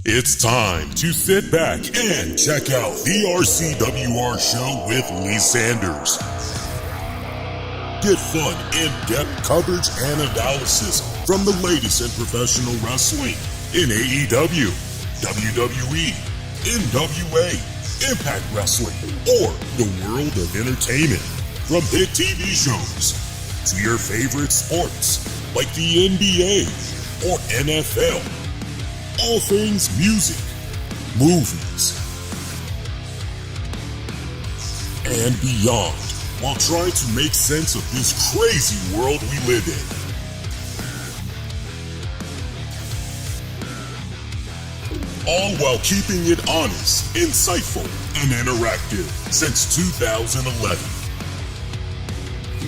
It's time to sit back and check out the RCWR show with Lee Sanders. Get fun, in-depth coverage and analysis from the latest in professional wrestling in AEW, WWE, NWA, Impact Wrestling, or the world of entertainment. From hit TV shows to your favorite sports like the NBA or NFL. All things music, movies, and beyond, while trying to make sense of this crazy world we live in. All while keeping it honest, insightful, and interactive since 2011.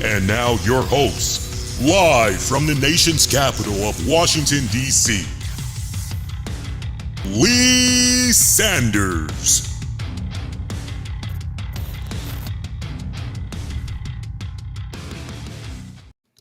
And now your host, live from the nation's capital of Washington, D.C., Lee Sanders.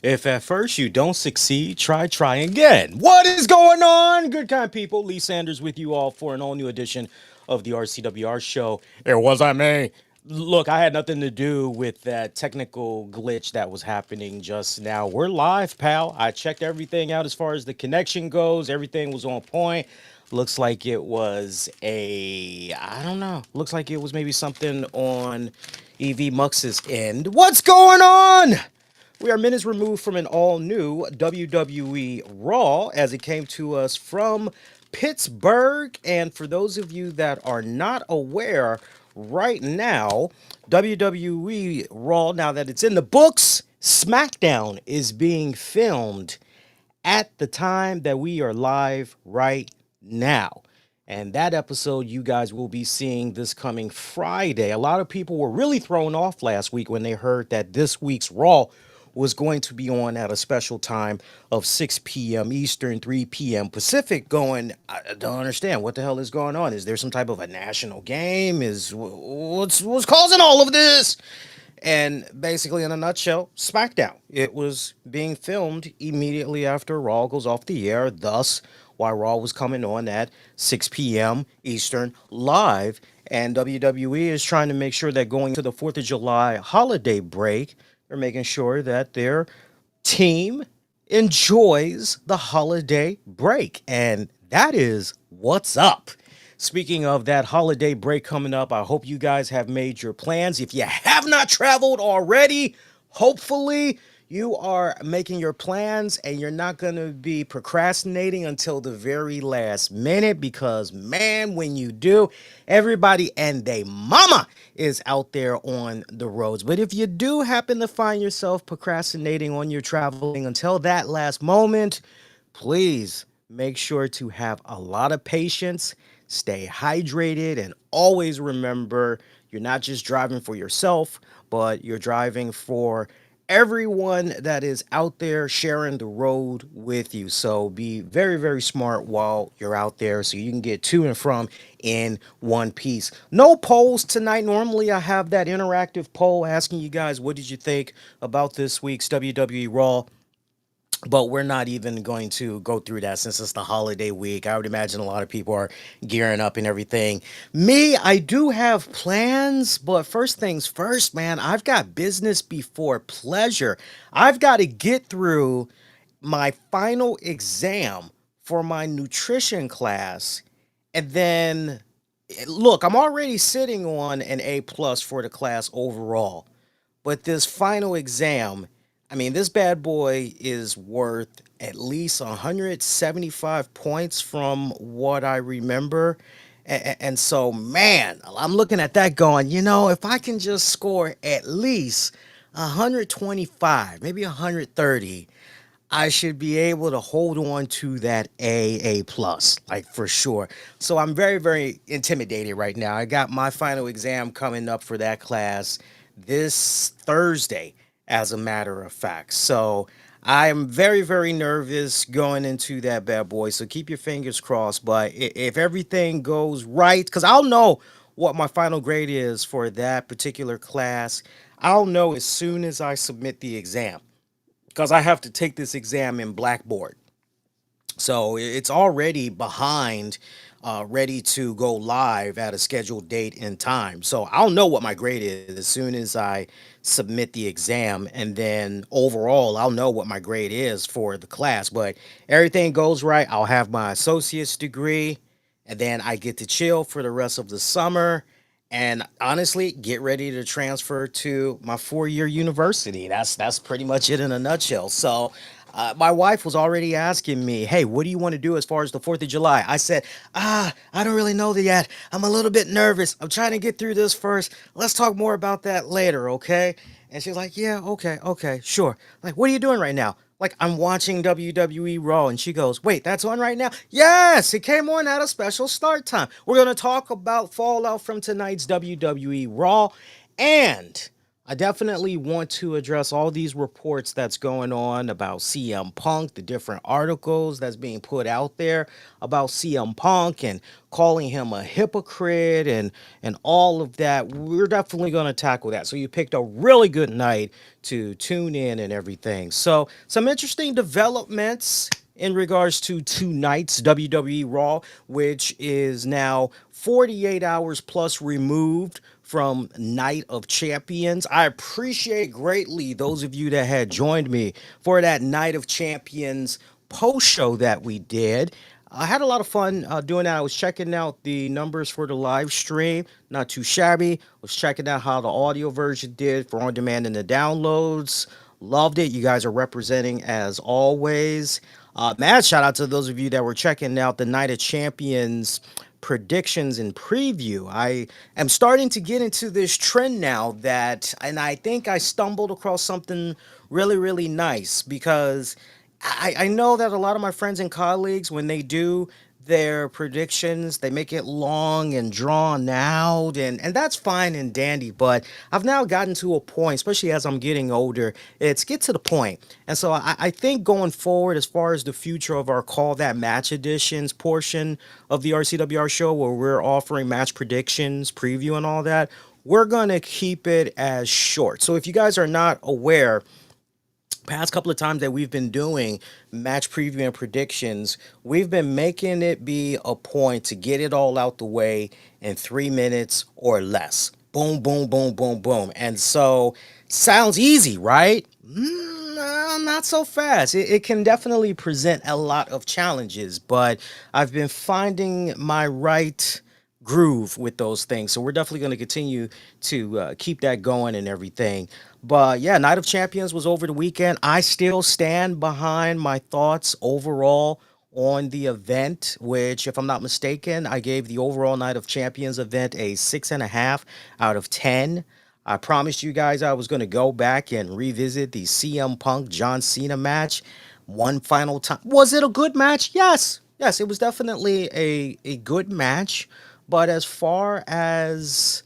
If at first you don't succeed, try again. What is going on, good kind people? Lee Sanders with you all for an all-new edition of the RCWR show. It wasn't me. Look, I had nothing to do with that technical glitch that was happening just now. We're live, pal. I checked everything out as far as the connection goes. Everything was on point. Looks like it was I don't know. Looks like it was maybe something on EV Mux's end. What's going on? We are minutes removed from an all-new WWE RAW as it came to us from Pittsburgh. And for those of you that are not aware, right now, WWE RAW, now that it's in the books, SmackDown is being filmed at the time that we are live right now. And that episode you guys will be seeing this coming Friday. A lot of people were really thrown off last week when they heard that this week's Raw was going to be on at a special time of 6 p.m. Eastern, 3 p.m. Pacific, going, I don't understand. What the hell is going on? Is there some type of a national game? What's causing all of this? And basically, in a nutshell, SmackDown. It was being filmed immediately after Raw goes off the air, thus why Raw was coming on at 6 p.m. Eastern live. And WWE is trying to make sure that going to the 4th of July holiday break, they're making sure that their team enjoys the holiday break. And that is what's up. Speaking of that holiday break coming up, I hope you guys have made your plans. If you have not traveled already, hopefully you are making your plans and you're not going to be procrastinating until the very last minute, because, man, when you do, everybody and they mama is out there on the roads. But if you do happen to find yourself procrastinating on your traveling until that last moment, please make sure to have a lot of patience, stay hydrated, and always remember you're not just driving for yourself, but you're driving for everyone that is out there sharing the road with you. So be very, very smart while you're out there so you can get to and from in one piece. No polls tonight. Normally I have that interactive poll asking you guys, what did you think about this week's WWE Raw? But we're not even going to go through that since it's the holiday week. I would imagine a lot of people are gearing up and everything. Me, I do have plans, but first things first, man, I've got business before pleasure. I've got to get through my final exam for my nutrition class. And then, look, I'm already sitting on an A+ for the class overall. But this final exam, I mean, this bad boy is worth at least 175 points from what I remember. And so, man, I'm looking at that going, if I can just score at least 125, maybe 130, I should be able to hold on to that A+, like for sure. So I'm very, very intimidated right now. I got my final exam coming up for that class this Thursday, as a matter of fact. So I am very, very nervous going into that bad boy. So keep your fingers crossed. But if everything goes right, because I'll know what my final grade is for that particular class, I'll know as soon as I submit the exam, because I have to take this exam in Blackboard. So it's already behind ready to go live at a scheduled date and time. So I'll know what my grade is as soon as I submit the exam, and then overall I'll know what my grade is for the class. But everything goes right, I'll have my associate's degree, and then I get to chill for the rest of the summer. And honestly, get ready to transfer to my 4 year university. That's pretty much it in a nutshell. So, my wife was already asking me, "Hey, what do you want to do as far as the 4th of July?" I said, I don't really know that yet. I'm a little bit nervous. I'm trying to get through this first. Let's talk more about that later, okay?" And she's like, "Yeah, okay, sure." Like, "What are you doing right now?" Like, "I'm watching WWE Raw." And she goes, "Wait, that's on right now?" Yes, it came on at a special start time. We're going to talk about fallout from tonight's WWE Raw. And I definitely want to address all these reports that's going on about CM Punk, the different articles that's being put out there about CM Punk and calling him a hypocrite and all of that. We're definitely going to tackle that. So you picked a really good night to tune in and everything. So some interesting developments in regards to tonight's WWE Raw, which is now 48 hours plus removed from Night of Champions. I appreciate greatly those of you that had joined me for that Night of Champions post show that we did. I had a lot of fun doing that. I was checking out the numbers for the live stream, not too shabby. I was checking out how the audio version did for on demand and the downloads. Loved it. You guys are representing as always. Mad shout out to those of you that were checking out the Night of Champions predictions and preview. I am starting to get into this trend now and I think I stumbled across something really nice because I know that a lot of my friends and colleagues, when they do their predictions, they make it long and drawn out, and that's fine and dandy. But I've now gotten to a point, especially as I'm getting older, it's get to the point. And so I think going forward, as far as the future of our Call That Match editions portion of the RCWR show, where we're offering match predictions, preview, and all that, we're going to keep it as short. So if you guys are not aware, past couple of times that we've been doing match preview and predictions, we've been making it be a point to get it all out the way in 3 minutes or less. Boom, boom, boom, boom, boom. And so, sounds easy, right? Not so fast. It can definitely present a lot of challenges, but I've been finding my right groove with those things. So we're definitely going to continue to keep that going and everything. But yeah, Night of Champions was over the weekend. I still stand behind my thoughts overall on the event, which, if I'm not mistaken, I gave the overall Night of Champions event a 6.5 out of 10. I promised you guys I was going to go back and revisit the CM Punk John Cena match one final time. Was it a good match? Yes. Yes, it was definitely a good match. But as far as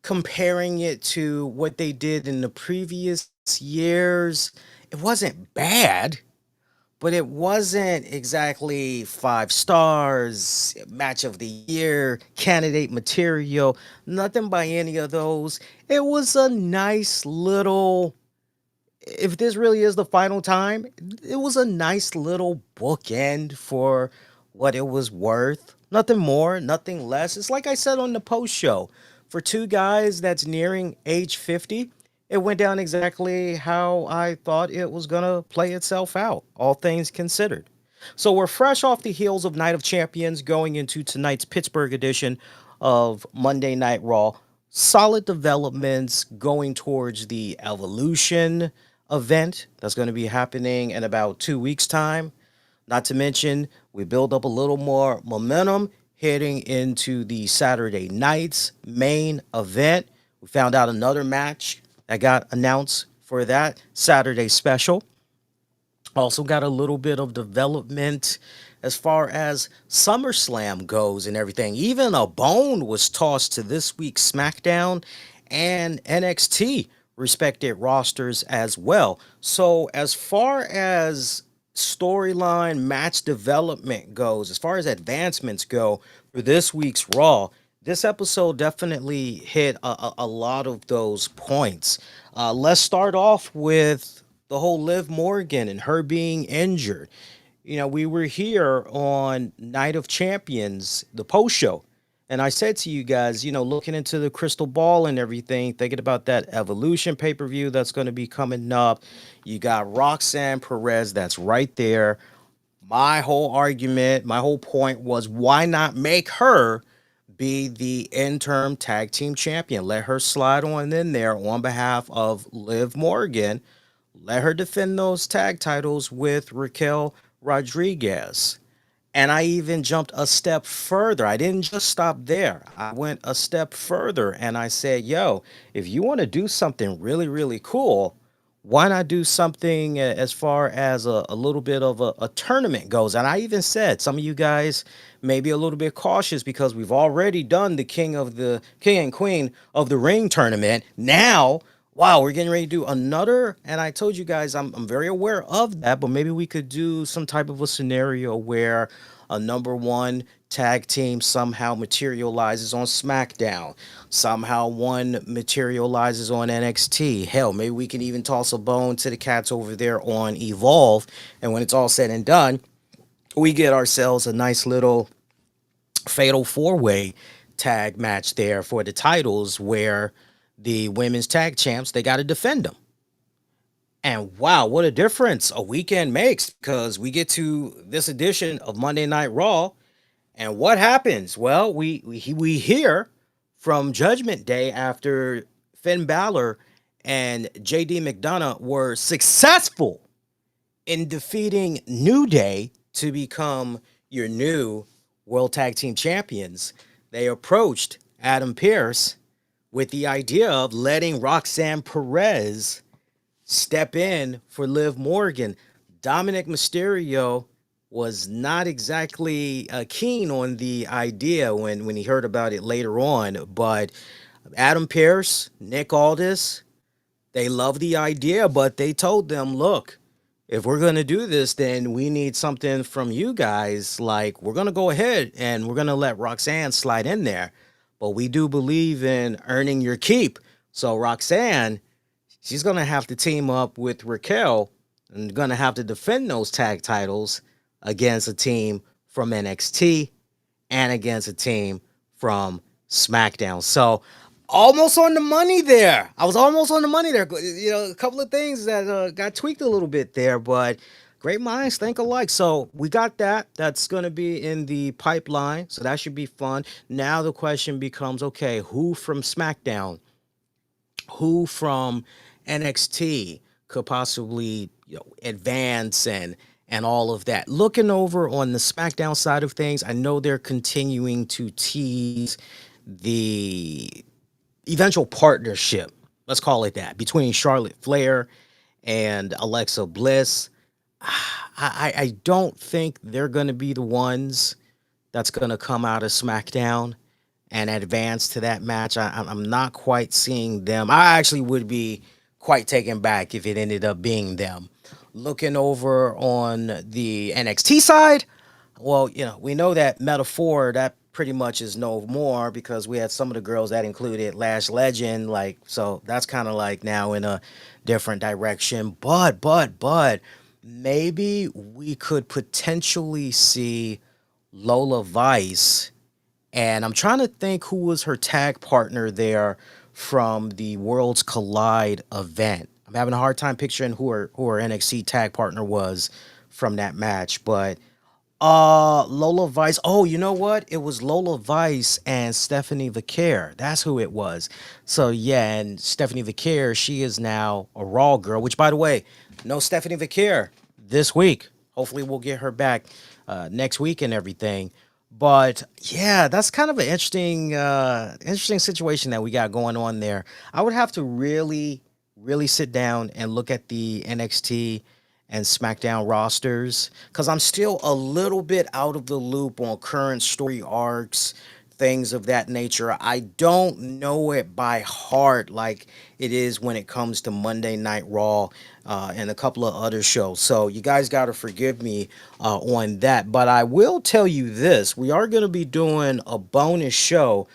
comparing it to what they did in the previous years, it wasn't bad, but it wasn't exactly 5 stars, match of the year, candidate material, nothing by any of those. It was a nice little, if this really is the final time, it was a nice little bookend for what it was worth. Nothing more, nothing less. It's like I said on the post show. For two guys that's nearing age 50, it went down exactly how I thought it was going to play itself out, all things considered. So we're fresh off the heels of Night of Champions going into tonight's Pittsburgh edition of Monday Night Raw. Solid developments going towards the Evolution event that's going to be happening in about 2 weeks' time. Not to mention, we build up a little more momentum heading into the Saturday night's main event. We found out another match that got announced for that Saturday special. Also got a little bit of development as far as SummerSlam goes and everything. Even a bone was tossed to this week's SmackDown and NXT respected rosters as well. So as far as storyline match development goes, as far as advancements go for this week's Raw, this episode definitely hit a lot of those points. Let's start off with the whole Liv Morgan and her being injured. we were here on Night of Champions, the post show. And I said to you guys, looking into the crystal ball and everything, thinking about that Evolution pay per view that's going to be coming up. You got Roxanne Perez that's right there. My whole argument, my whole point was why not make her be the interim tag team champion? Let her slide on in there on behalf of Liv Morgan. Let her defend those tag titles with Raquel Rodriguez. And I even jumped a step further. I didn't just stop there. I went a step further and I said, yo, if you want to do something really, really cool, why not do something as far as a little bit of a tournament goes? And I even said some of you guys may be a little bit cautious because we've already done the king and queen of the ring tournament. Now, wow, we're getting ready to do another. And I told you guys I'm very aware of that, but maybe we could do some type of a scenario where a number one tag team somehow materializes on SmackDown. Somehow one materializes on NXT. Hell, maybe we can even toss a bone to the cats over there on Evolve. And when it's all said and done, we get ourselves a nice little fatal four-way tag match there for the titles where the women's tag champs, they got to defend them. And wow, what a difference a weekend makes, because we get to this edition of Monday Night Raw. And what happens? Well, we hear from Judgment Day after Finn Balor and JD McDonagh were successful in defeating New Day to become your new World Tag Team Champions. They approached Adam Pearce with the idea of letting Roxanne Perez step in for Liv Morgan. Dominic Mysterio was not exactly keen on the idea when he heard about it later on, but Adam Pearce, Nick Aldis, they love the idea, but they told them, look, if we're going to do this, then we need something from you guys. Like, we're going to go ahead and we're going to let Roxanne slide in there, but we do believe in earning your keep. So Roxanne, she's going to have to team up with Raquel and going to have to defend those tag titles against a team from NXT and against a team from SmackDown. So almost on the money there. I was almost on the money there. A couple of things that got tweaked a little bit there, but great minds think alike. So we got that. That's going to be in the pipeline. So that should be fun. Now the question becomes, okay, who from SmackDown, who from NXT could possibly advance and all of that. Looking over on the SmackDown side of things, I know they're continuing to tease the eventual partnership, let's call it that, between Charlotte Flair and Alexa Bliss. I don't think they're going to be the ones that's going to come out of SmackDown and advance to that match. I'm not quite seeing them. I actually would be quite taken back if it ended up being them. Looking over on the NXT side, well, we know that Metaphor, that pretty much is no more because we had some of the girls that included Lash Legend, so that's kind of like now in a different direction. But maybe we could potentially see Lola Vice, and I'm trying to think who was her tag partner there from the Worlds Collide event. I'm having a hard time picturing who her NXT tag partner was from that match, but Lola Vice. Oh, you know what? It was Lola Vice and Stephanie Vaquer. That's who it was. So yeah, and Stephanie Vaquer, she is now a Raw girl, which, by the way, no Stephanie Vaquer this week. Hopefully we'll get her back next week and everything. But yeah, that's kind of an interesting situation that we got going on there. I would have to really sit down and look at the NXT and SmackDown rosters, because I'm still a little bit out of the loop on current story arcs, things of that nature. I don't know it by heart like it is when it comes to Monday Night Raw and a couple of other shows. So you guys got to forgive me on that. But I will tell you this. We are going to be doing a bonus show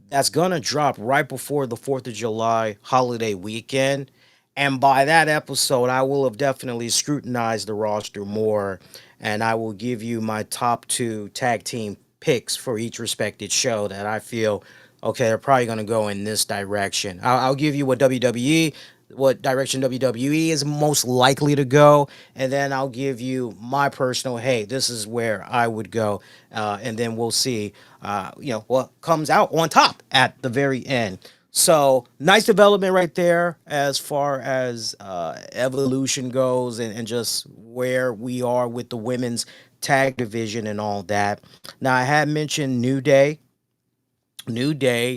that's going to drop right before the 4th of July holiday weekend. And by that episode, I will have definitely scrutinized the roster more and I will give you my top two tag team picks for each respected show that I feel okay, they're probably going to go in this direction. I'll give you what direction WWE is most likely to go, and then I'll give you my personal, hey, this is where I would go, and then we'll see, what comes out on top at the very end. So nice development right there as far as evolution goes, and just where we are with the women's tag division and all that. Now I had mentioned New Day,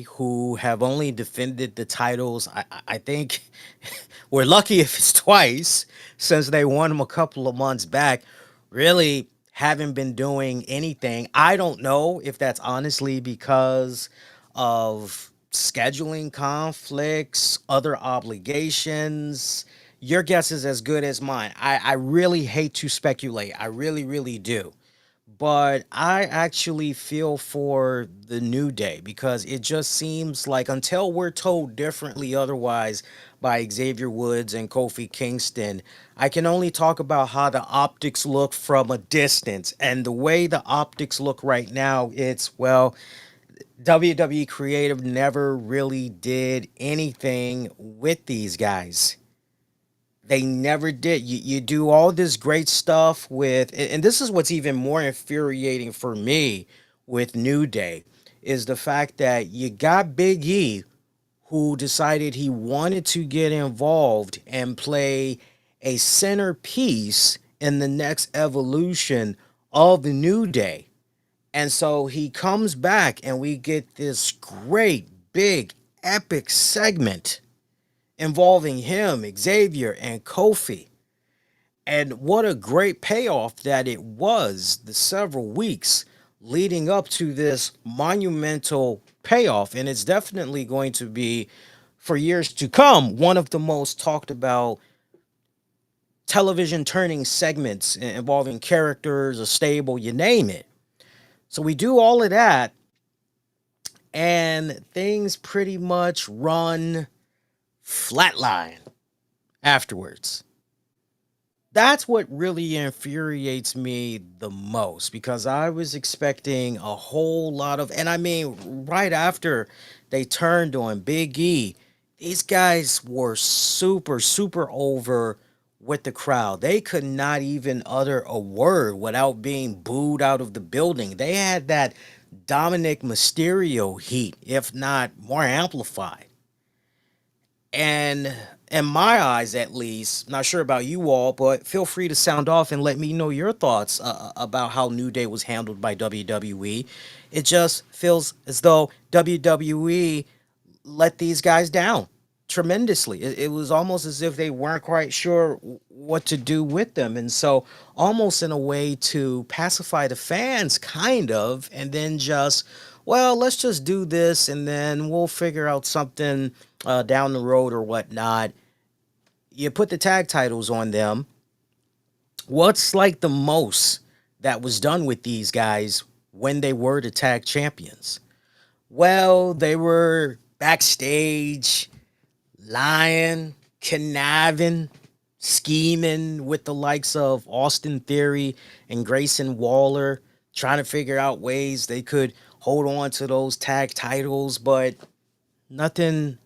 who have only defended the titles. I think we're lucky if it's twice since they won them a couple of months back. Really haven't been doing anything. I don't know if that's honestly because of scheduling conflicts, other obligations. Your guess is as good as mine. I really hate to speculate. I really, really do, but I actually feel for the New Day because it just seems like until we're told differently otherwise by Xavier Woods and Kofi Kingston, I can only talk about how the optics look from a distance. And the way the optics look right now, it's, well, WWE Creative never really did anything with these guys. They never did. You do all this great stuff with, and this is what's even more infuriating for me with New Day, is the fact that you got Big E, who decided he wanted to get involved and play a centerpiece in the next evolution of the New Day. And so he comes back and we get this great, big, epic segment involving him, Xavier, and Kofi. And what a great payoff that it was, the several weeks leading up to this monumental payoff. And it's definitely going to be, for years to come, one of the most talked about television turning segments involving characters, a stable, you name it. So we do all of that, and things pretty much run flatline afterwards. That's what really infuriates me the most because I was expecting a whole lot of, and I mean, right after they turned on Big E, these guys were super, super over with the crowd. They could not even utter a word without being booed out of the building. They had that Dominic Mysterio heat, if not more amplified. And in my eyes, at least, not sure about you all, but feel free to sound off and let me know your thoughts about how New Day was handled by WWE. It just feels as though WWE let these guys down tremendously. It was almost as if they weren't quite sure what to do with them. And so, almost in a way to pacify the fans, kind of, and then just, well, let's just do this and then we'll figure out something down the road or whatnot. You put the tag titles on them. What's like the most that was done with these guys when they were the tag champions? Well, they were backstage, lying, conniving, scheming with the likes of Austin Theory and Grayson Waller, trying to figure out ways they could hold on to those tag titles, but nothing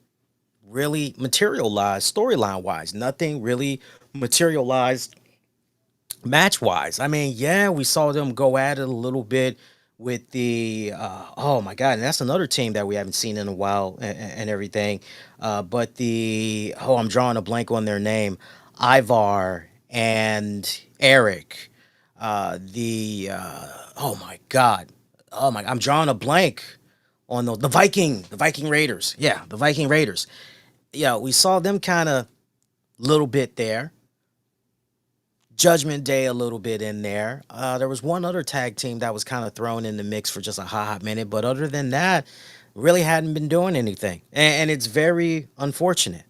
really materialized storyline wise. Nothing really materialized match wise. I mean, yeah, we saw them go at it a little bit with the oh my god, and that's another team that we haven't seen in a while and everything. But the I'm drawing a blank on their name, Ivar and Eric. The oh my god, I'm drawing a blank on the Viking Raiders. Yeah, the Viking Raiders. Yeah, we saw them kind of little bit there. Judgment Day a little bit in there. There was one other tag team that was kind of thrown in the mix for just a hot minute, but other than that, really hadn't been doing anything, and it's very unfortunate.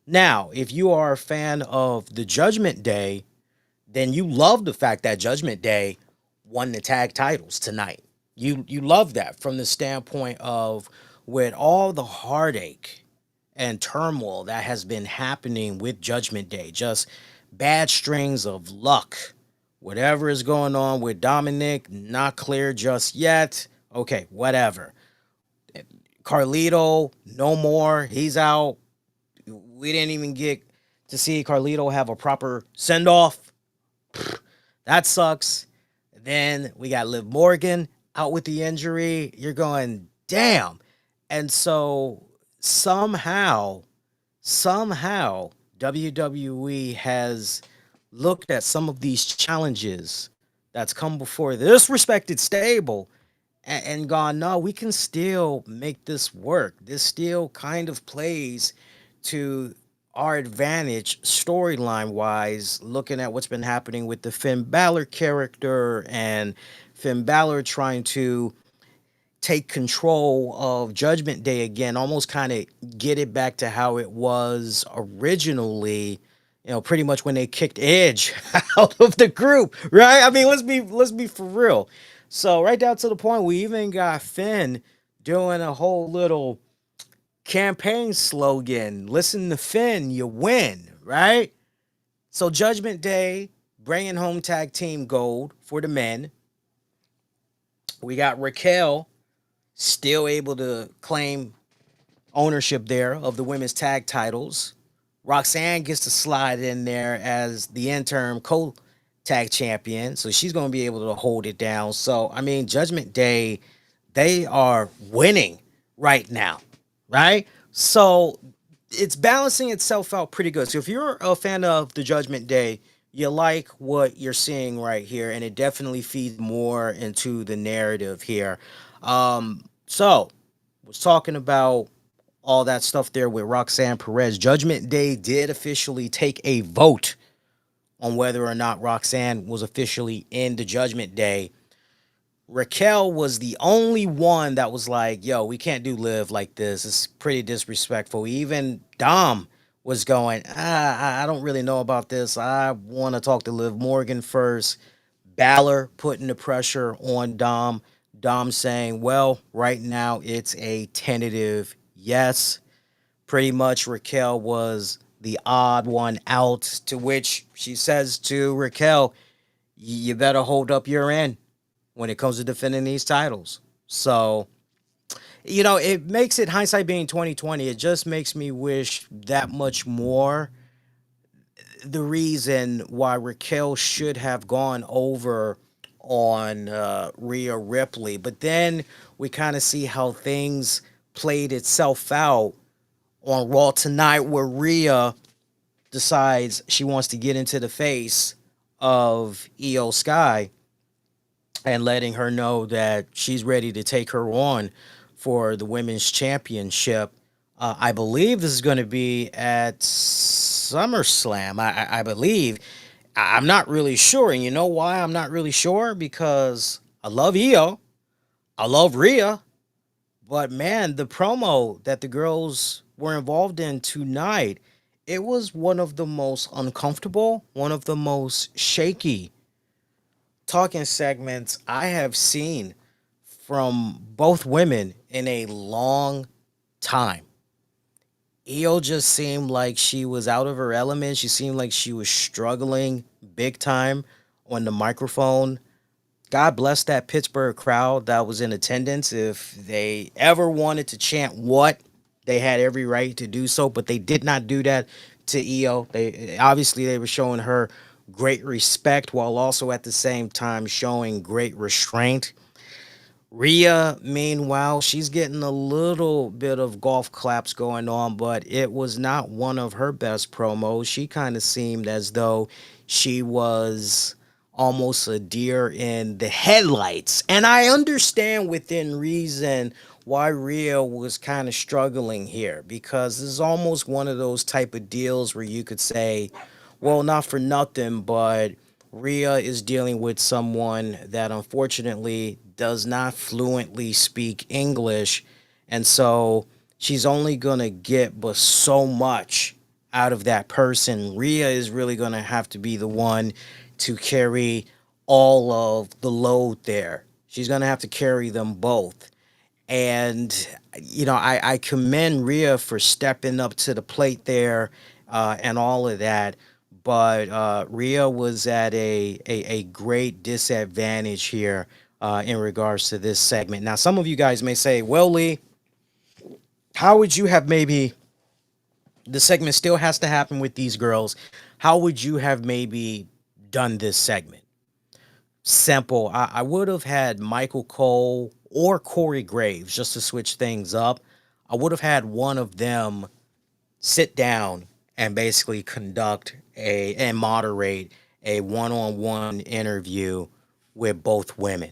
Now, if you are a fan of the Judgment Day, then you love the fact that Judgment Day won the tag titles tonight. You love that from the standpoint of with all the heartache and turmoil that has been happening with Judgment Day, just bad strings of luck Whatever is going on with Dominic, not clear just yet. Okay, whatever. Carlito, no more. He's out. We didn't even get to see Carlito have a proper send off. That sucks. Then we got Liv Morgan out with the injury. You're going, damn. And so somehow, WWE has looked at some of these challenges that's come before this respected stable and gone, no, we can still make this work. This still kind of plays to our advantage storyline wise, looking at what's been happening with the Finn Balor character and Finn Balor trying to take control of Judgment Day again, almost kind of get it back to how it was originally, pretty much when they kicked Edge out of the group, right? I mean, let's be for real. So right down to the point, we even got Finn doing a whole little campaign slogan. Listen to Finn, you win, right? So Judgment Day bringing home tag team gold for the men. We got Raquel still able to claim ownership there of the women's tag titles. Roxanne gets to slide in there as the interim co-tag champion, so she's going to be able to hold it down. So, I mean, Judgment Day, they are winning right now, right? So it's balancing itself out pretty good. So if you're a fan of the Judgment Day, you like what you're seeing right here, and it definitely feeds more into the narrative here. So was talking about all that stuff there with Roxanne Perez. Judgment Day did officially take a vote on whether or not Roxanne was officially in the Judgment Day. Raquel was the only one that was like, yo, we can't do Liv like this. It's pretty disrespectful. Even Dom was going, I don't really know about this. I want to talk to Liv Morgan first. Bálor putting the pressure on Dom. Dom saying, well, right now it's a tentative yes. Pretty much Raquel was the odd one out, to which she says to Raquel, you better hold up your end when it comes to defending these titles. So, it makes it, hindsight being 2020, it just makes me wish that much more the reason why Raquel should have gone over on Rhea Ripley. But then we kind of see how things played itself out on Raw tonight, where Rhea decides she wants to get into the face of Io Sky and letting her know that she's ready to take her on for the women's championship. I believe this is going to be at SummerSlam. I believe. I'm not really sure. And you know why I'm not really sure? Because I love Io. I love Rhea. But man, the promo that the girls were involved in tonight, it was one of the most uncomfortable, one of the most shaky talking segments I have seen from both women in a long time. Io just seemed like she was out of her element. She seemed like she was struggling big time on the microphone. God bless that Pittsburgh crowd that was in attendance. If they ever wanted to chant what, they had every right to do so, but they did not do that to Io. They were showing her great respect while also at the same time showing great restraint. Rhea, meanwhile, she's getting a little bit of golf claps going on, but it was not one of her best promos. She kind of seemed as though she was almost a deer in the headlights. And I understand within reason why Rhea was kind of struggling here, because this is almost one of those type of deals where you could say, well, not for nothing, but Rhea is dealing with someone that unfortunately does not fluently speak English. And so she's only going to get but so much out of that person. Rhea is really going to have to be the one to carry all of the load there. She's going to have to carry them both. And, I commend Rhea for stepping up to the plate there and all of that. but Rhea was at a great disadvantage here in regards to this segment. Now, some of you guys may say, well, Lee, how would you have maybe the segment still has to happen with these girls? How would you have maybe done this segment? Simple. I would have had Michael Cole or Corey Graves just to switch things up. I would have had one of them sit down and basically conduct a and moderate a one-on-one interview with both women.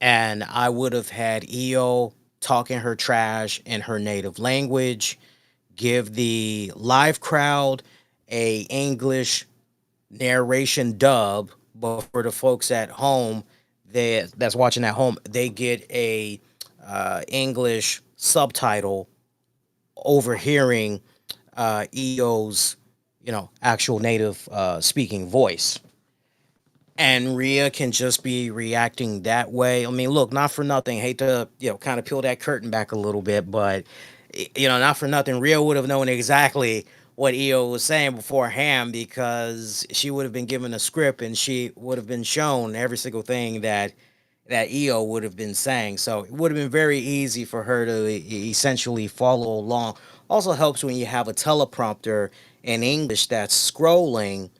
And I would have had Io talking her trash in her native language, give the live crowd a English narration dub, but for the folks at home that's watching at home, they get a English subtitle overhearing EO's, actual native speaking voice. And Rhea can just be reacting that way. I mean, look, not for nothing. Hate to, kind of peel that curtain back a little bit, but not for nothing. Rhea would have known exactly what EO was saying beforehand because she would have been given a script and she would have been shown every single thing that EO would have been saying. So it would have been very easy for her to essentially follow along. Also helps when you have a teleprompter in English that's scrolling,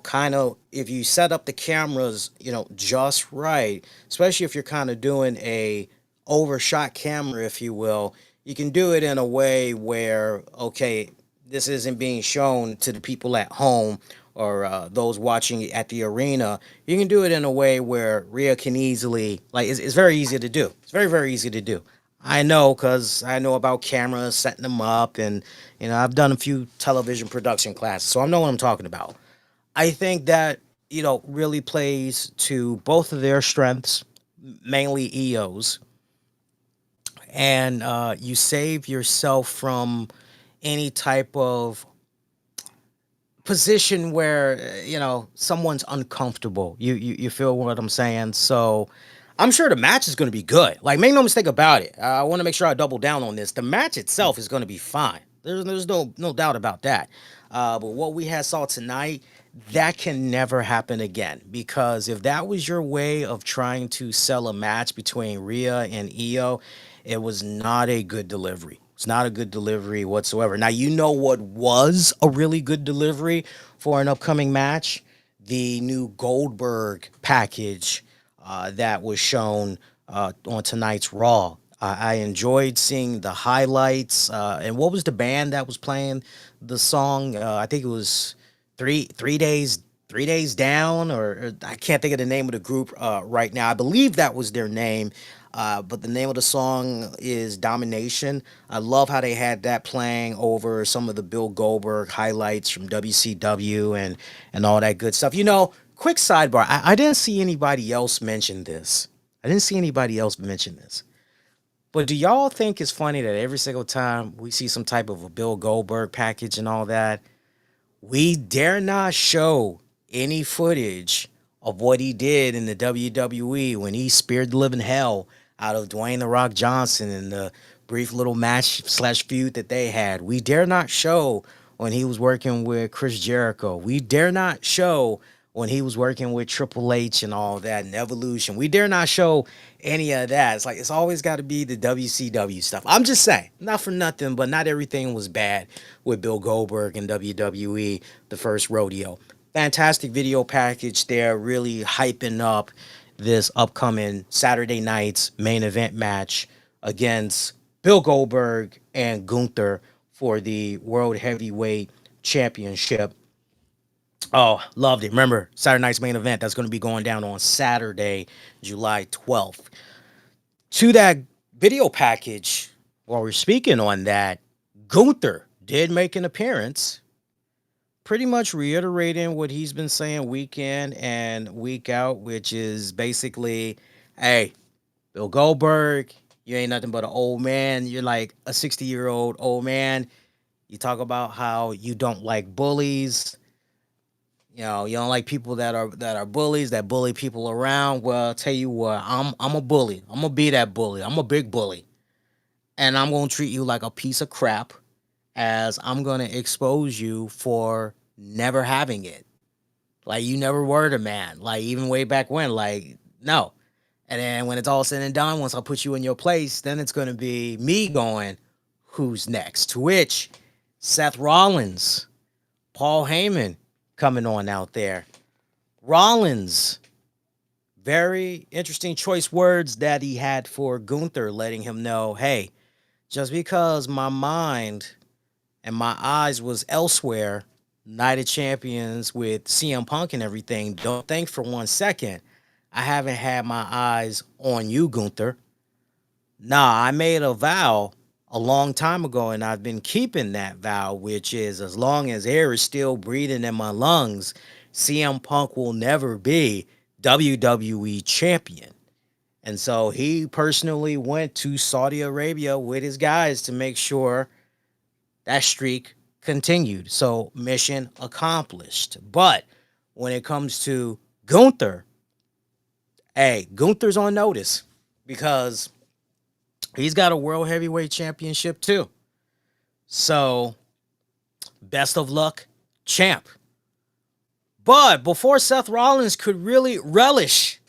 kind of if you set up the cameras, just right, especially if you're kind of doing a overshot camera, if you will, you can do it in a way where, okay, this isn't being shown to the people at home or those watching at the arena. You can do it in a way where Rhea can easily, like, it's very easy to do. It's very, very easy to do. I know because I know about cameras, setting them up, and, I've done a few television production classes, so I know what I'm talking about. I think that, really plays to both of their strengths, mainly EO's, and you save yourself from any type of position where someone's uncomfortable. You feel what I'm saying? So I'm sure the match is going to be good. Like, make no mistake about it. I want to make sure I double down on this. The match itself is going to be fine. There's no doubt about that. But what we had saw tonight, that can never happen again, because if that was your way of trying to sell a match between Rhea and Io, it was not a good delivery. It's not a good delivery whatsoever. Now, what was a really good delivery for an upcoming match? The new Goldberg package that was shown on tonight's Raw. I enjoyed seeing the highlights. And what was the band that was playing the song? I think it was three days down, or I can't think of the name of the group right now. I believe that was their name. But the name of the song is Domination. I love how they had that playing over some of the Bill Goldberg highlights from WCW and all that good stuff. Quick sidebar. I didn't see anybody else mention this. But do y'all think it's funny that every single time we see some type of a Bill Goldberg package and all that, we dare not show any footage of what he did in the WWE when he speared the living hell out of Dwayne "The Rock" Johnson in the brief little match / feud that they had? We dare not show when he was working with Chris Jericho. We dare not show when he was working with Triple H and all that and Evolution. We dare not show any of that. It's like, it's always got to be the WCW stuff. I'm just saying, not for nothing, but not everything was bad with Bill Goldberg and WWE, the first rodeo. Fantastic video package there, really hyping up this upcoming Saturday night's main event match against Bill Goldberg and Gunther for the World Heavyweight Championship. Oh, loved it. Remember, Saturday night's main event, that's going to be going down on Saturday, July 12th. To that video package, while we're speaking on that, Gunther did make an appearance, pretty much reiterating what he's been saying week in and week out, which is basically, hey, Bill Goldberg, you ain't nothing but an old man. You're like a 60-year-old old man. You talk about how you don't like bullies. You don't like people that are bullies, that bully people around. Well, I'll tell you what, I'm a bully. I'm gonna be that bully. I'm a big bully. And I'm gonna treat you like a piece of crap, as I'm gonna expose you for never having it. Like, you never were the man. Like, even way back when, like, no. And then when it's all said and done, once I put you in your place, then it's going to be me going, who's next? To which Seth Rollins, Paul Heyman coming on out there. Rollins, very interesting choice words that he had for Gunther, letting him know, hey, just because my mind and my eyes was elsewhere, Night of Champions with CM Punk and everything, don't think for 1 second I haven't had my eyes on you, Gunther. Nah, I made a vow a long time ago, and I've been keeping that vow, which is as long as air is still breathing in my lungs, CM Punk will never be WWE champion. And so he personally went to Saudi Arabia with his guys to make sure that streak continued. So mission accomplished. But when it comes to Gunther, hey, Gunther's on notice because he's got a World Heavyweight Championship too. So best of luck, champ. But before Seth Rollins could really relish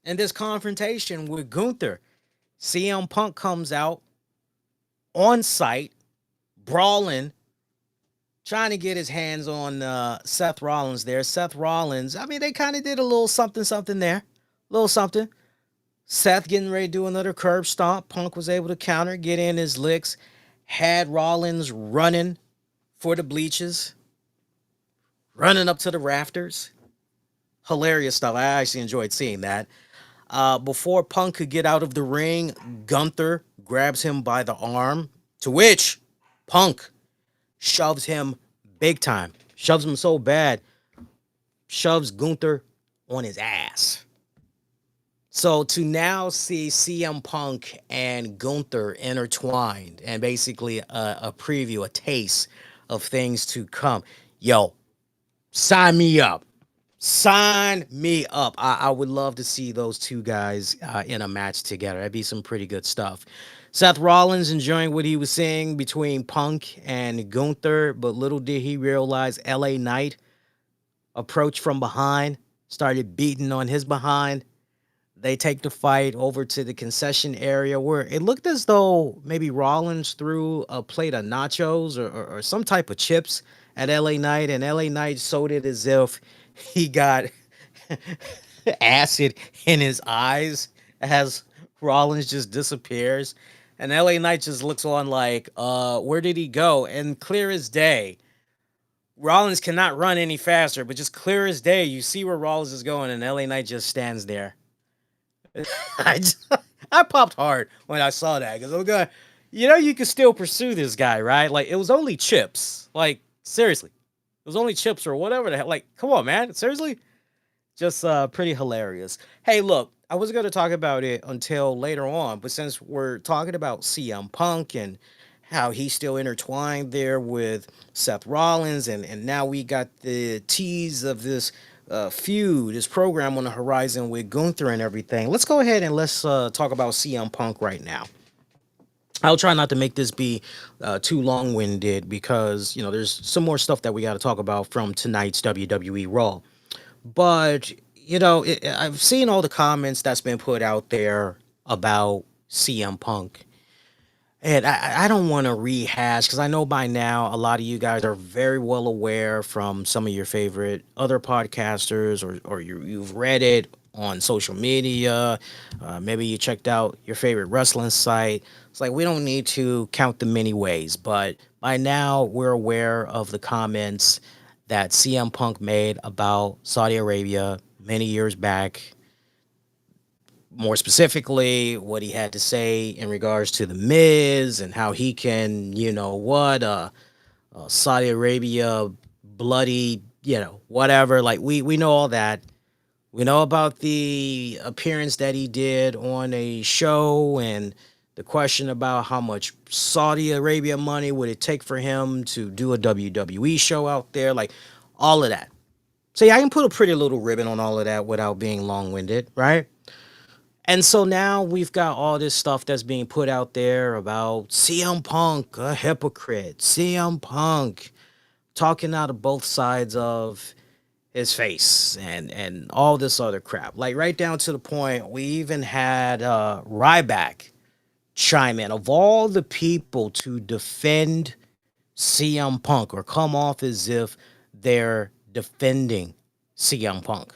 in this confrontation with Gunther, CM Punk comes out on site, brawling, trying to get his hands on Seth Rollins there. Seth Rollins, I mean, they kind of did a little something there. A little something. Seth getting ready to do another curb stomp. Punk was able to counter, get in his licks, had Rollins running for the bleachers, running up to the rafters. Hilarious stuff. I actually enjoyed seeing that. Before Punk could get out of the ring, Gunther grabs him by the arm, to which Punk shoves him big time. Shoves him so bad, shoves Gunther on his ass. So to now see CM Punk and Gunther intertwined and basically a preview, a taste of things to come. Yo, sign me up. Sign me up. I would love to see those two guys in a match together. That'd be some pretty good stuff. Seth Rollins enjoying what he was seeing between Punk and Gunther, but little did he realize LA Knight approached from behind, started beating on his behind. They take the fight over to the concession area where it looked as though maybe Rollins threw a plate of nachos or some type of chips at LA Knight, and LA Knight sold it as if he got acid in his eyes as Rollins just disappears. And LA Knight just looks on like, where did he go? And clear as day, Rollins cannot run any faster, but just clear as day, you see where Rollins is going, and LA Knight just stands there. I popped hard when I saw that because I'm going, you can still pursue this guy, right? Like, it was only chips. Like, seriously. It was only chips or whatever the hell. Like, come on, man. Seriously? Just pretty hilarious. Hey, look, I was going to talk about it until later on, but since we're talking about CM Punk and how he's still intertwined there with Seth Rollins, and now we got the tease of this feud, this program on the horizon with Gunther and everything, let's go ahead and let's talk about CM Punk right now. I'll try not to make this be too long-winded because, there's some more stuff that we got to talk about from tonight's WWE RAW. But, I've seen all the comments that's been put out there about CM Punk. And I don't want to rehash because I know by now a lot of you guys are very well aware from some of your favorite other podcasters or you've read it on social media. Maybe you checked out your favorite wrestling site. It's like we don't need to count the many ways, but by now we're aware of the comments that CM Punk made about Saudi Arabia many years back. More specifically, what he had to say in regards to the Miz and how he can, Saudi Arabia bloody, whatever. Like we know all that. We know about the appearance that he did on a show and the question about how much Saudi Arabia money would it take for him to do a WWE show out there, like all of that. So yeah, I can put a pretty little ribbon on all of that without being long-winded, right? And so now we've got all this stuff that's being put out there about CM Punk, a hypocrite, CM Punk talking out of both sides of his face and all this other crap. Like right down to the point we even had Ryback chime in. Of all the people to defend CM Punk or come off as if they're defending CM Punk,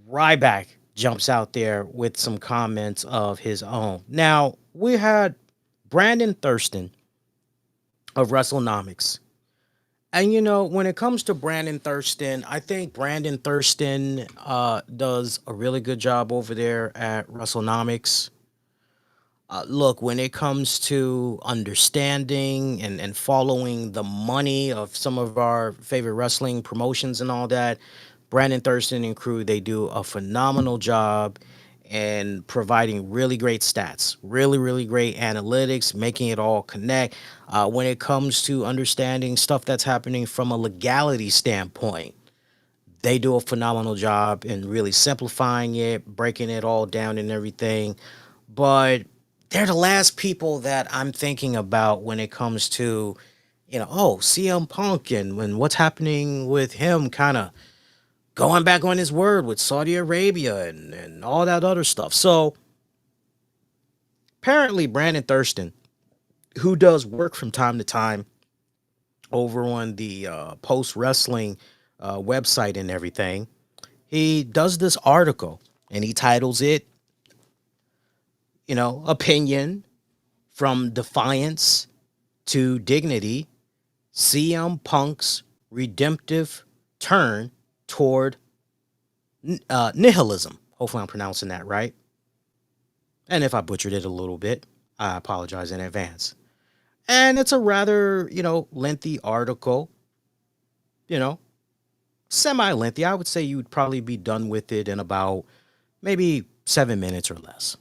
Ryback jumps out there with some comments of his own. Now, we had Brandon Thurston of WrestleNomics. And when it comes to Brandon Thurston, I think Brandon Thurston does a really good job over there at WrestleNomics. Look, when it comes to understanding and following the money of some of our favorite wrestling promotions and all that, Brandon Thurston and crew, they do a phenomenal job in providing really great stats, really, really great analytics, making it all connect. When it comes to understanding stuff that's happening from a legality standpoint, they do a phenomenal job in really simplifying it, breaking it all down and everything. But they're the last people that I'm thinking about when it comes to, CM Punk and what's happening with him kind of going back on his word with Saudi Arabia and all that other stuff. So apparently Brandon Thurston, who does work from time to time over on the Post Wrestling website and everything, he does this article and he titles it, Opinion from Defiance to Dignity, CM Punk's redemptive turn toward nihilism. Hopefully I'm pronouncing that right. And if I butchered it a little bit, I apologize in advance. And it's a rather, lengthy article, semi-lengthy. I would say you'd probably be done with it in about maybe 7 minutes or less.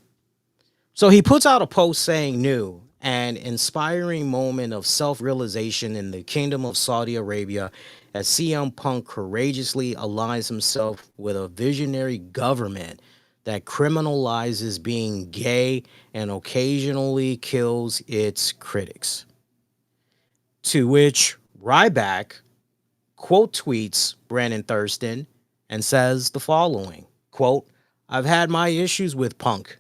So he puts out a post saying new and inspiring moment of self-realization in the kingdom of Saudi Arabia as CM Punk courageously aligns himself with a visionary government that criminalizes being gay and occasionally kills its critics. To which Ryback quote tweets Brandon Thurston and says the following, quote, "I've had my issues with Punk,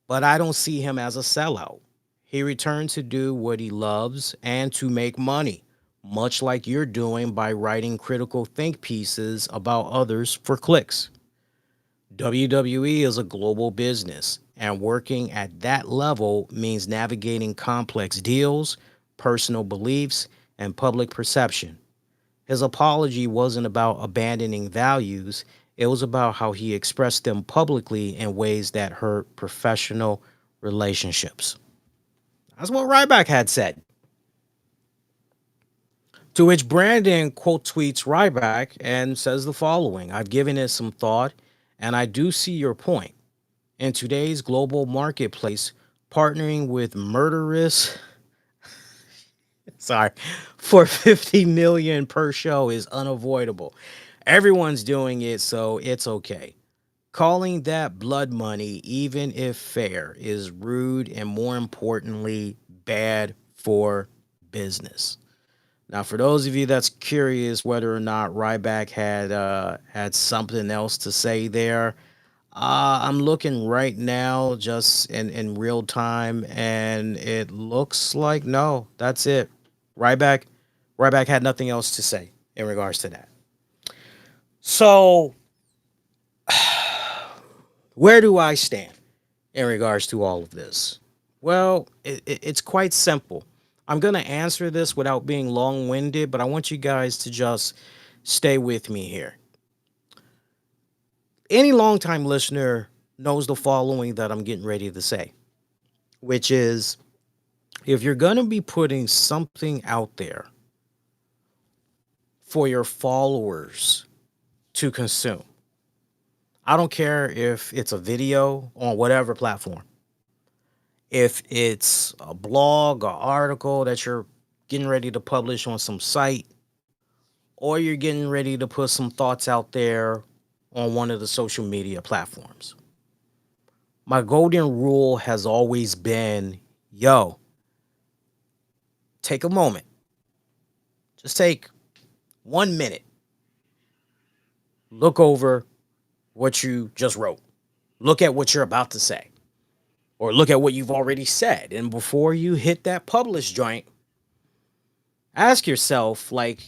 but I don't see him as a sellout. He returned to do what he loves and to make money, much like you're doing by writing critical think pieces about others for clicks. WWE is a global business, and working at that level means navigating complex deals, personal beliefs, and public perception. His apology wasn't about abandoning values. It was about how he expressed them publicly in ways that hurt professional relationships." That's what Ryback had said. To which Brandon quote tweets Ryback and says the following, "I've given it some thought, and I do see your point. In today's global marketplace, partnering with murderous for 50 million per show is unavoidable. Everyone's doing it, so it's okay. Calling that blood money, even if fair, is rude and more importantly, bad for business." Now, for those of you that's curious whether or not Ryback had something else to say there, I'm looking right now just in real time, and it looks like no, that's it. Ryback had nothing else to say in regards to that. So, where do I stand in regards to all of this? Well, it's quite simple. I'm going to answer this without being long-winded, but I want you guys to just stay with me here. Any longtime listener knows the following that I'm getting ready to say, which is, if you're going to be putting something out there for your followers to consume, I don't care if it's a video on whatever platform, if it's a blog or article that you're getting ready to publish on some site, or you're getting ready to put some thoughts out there on one of the social media platforms. My golden rule has always been, take a moment, Just take 1 minute. Look over what you just wrote. Look at what you're about to say. Or look at what you've already said. And before you hit that publish joint, ask yourself, like,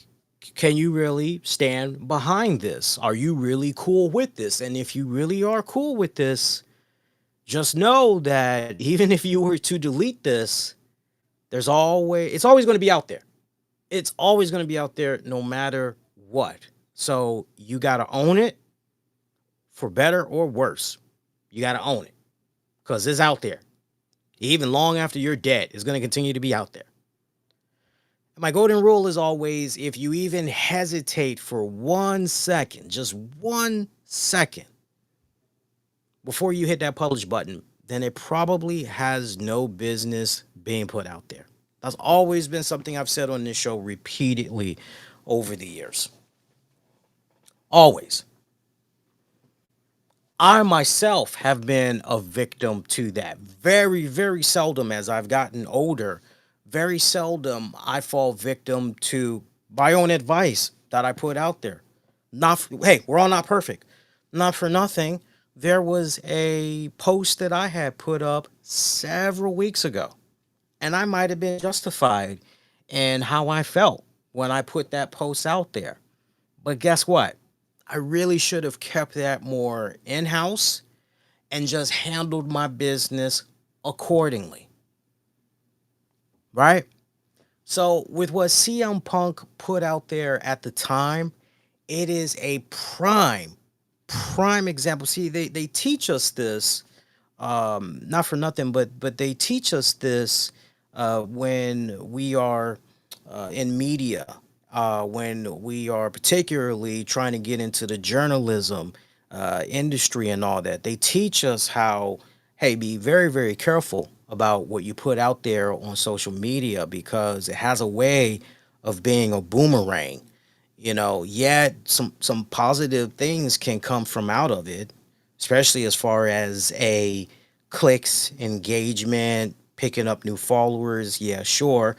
can you really stand behind this? Are you really cool with this? And if you really are cool with this, just know that even if you were to delete this, it's always going to be out there. It's always going to be out there no matter what. So you got to own it, for better or worse. You got to own it because it's out there. Even long after you're dead, it's going to continue to be out there. My golden rule is always, if you even hesitate for 1 second, just 1 second, before you hit that publish button, then it probably has no business being put out there. That's always been something I've said on this show repeatedly over the years. Always. I myself have been a victim to that. Very, very seldom as I've gotten older, very seldom I fall victim to my own advice that I put out there. Hey, we're all not perfect. Not for nothing. There was a post that I had put up several weeks ago, and I might have been justified in how I felt when I put that post out there. But guess what? I really should have kept that more in-house and just handled my business accordingly. Right? So with what CM Punk put out there at the time, it is a prime example. See, they teach us this, not for nothing, but they teach us this when we are in media, when we are particularly trying to get into the journalism industry and all that. They teach us how, hey, be very, very careful about what you put out there on social media because it has a way of being a boomerang. Yet some positive things can come from out of it, especially as far as a clicks, engagement, picking up new followers. Yeah, sure.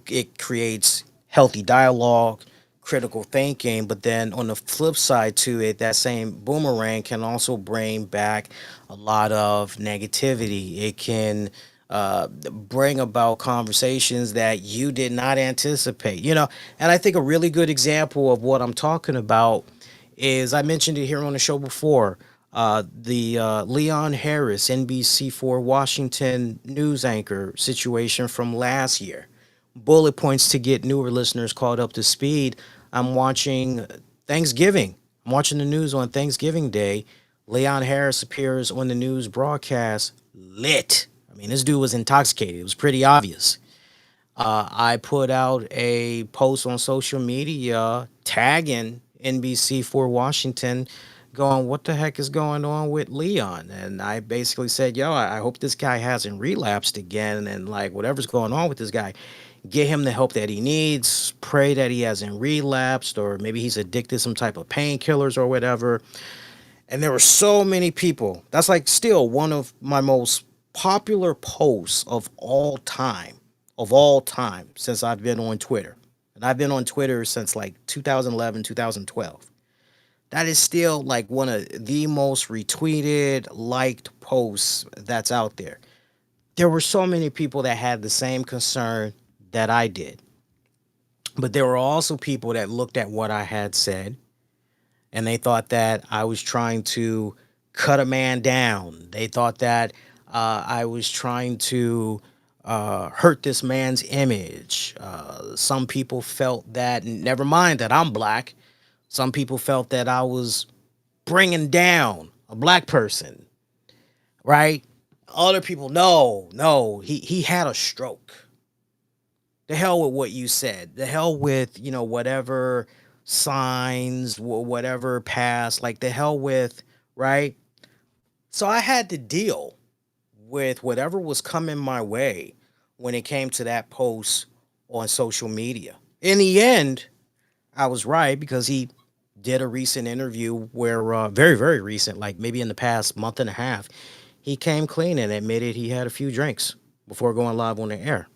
It creates healthy dialogue, critical thinking, but then on the flip side to it, that same boomerang can also bring back a lot of negativity. It can bring about conversations that you did not anticipate, and I think a really good example of what I'm talking about is, I mentioned it here on the show before, the Leon Harris, NBC4 Washington news anchor situation from last year. Bullet points to get newer listeners caught up to speed. I'm watching Thanksgiving. I'm watching the news on Thanksgiving Day. Leon Harris appears on the news broadcast lit. I mean, this dude was intoxicated. It was pretty obvious. I put out a post on social media tagging NBC4 Washington going, what the heck is going on with Leon? And I basically said, I hope this guy hasn't relapsed again. And like, whatever's going on with this guy, get him the help that he needs. Pray that he hasn't relapsed, or maybe he's addicted to some type of painkillers or whatever. And there were so many people. That's like still one of my most popular posts of all time since I've been on Twitter. And I've been on Twitter since like 2011, 2012. That is still like one of the most retweeted, liked posts that's out there. There were so many people that had the same concern that I did. But there were also people that looked at what I had said and they thought that I was trying to cut a man down. They thought that I was trying to hurt this man's image. Some people felt that, never mind that I'm black, some people felt that I was bringing down a black person, right? Other people, no, he had a stroke. The hell with what you said. The hell with, whatever signs, whatever past, like the hell with, right? So I had to deal with whatever was coming my way when it came to that post on social media. In the end, I was right because he did a recent interview where, very, very recent, like maybe in the past month and a half, he came clean and admitted he had a few drinks before going live on the air.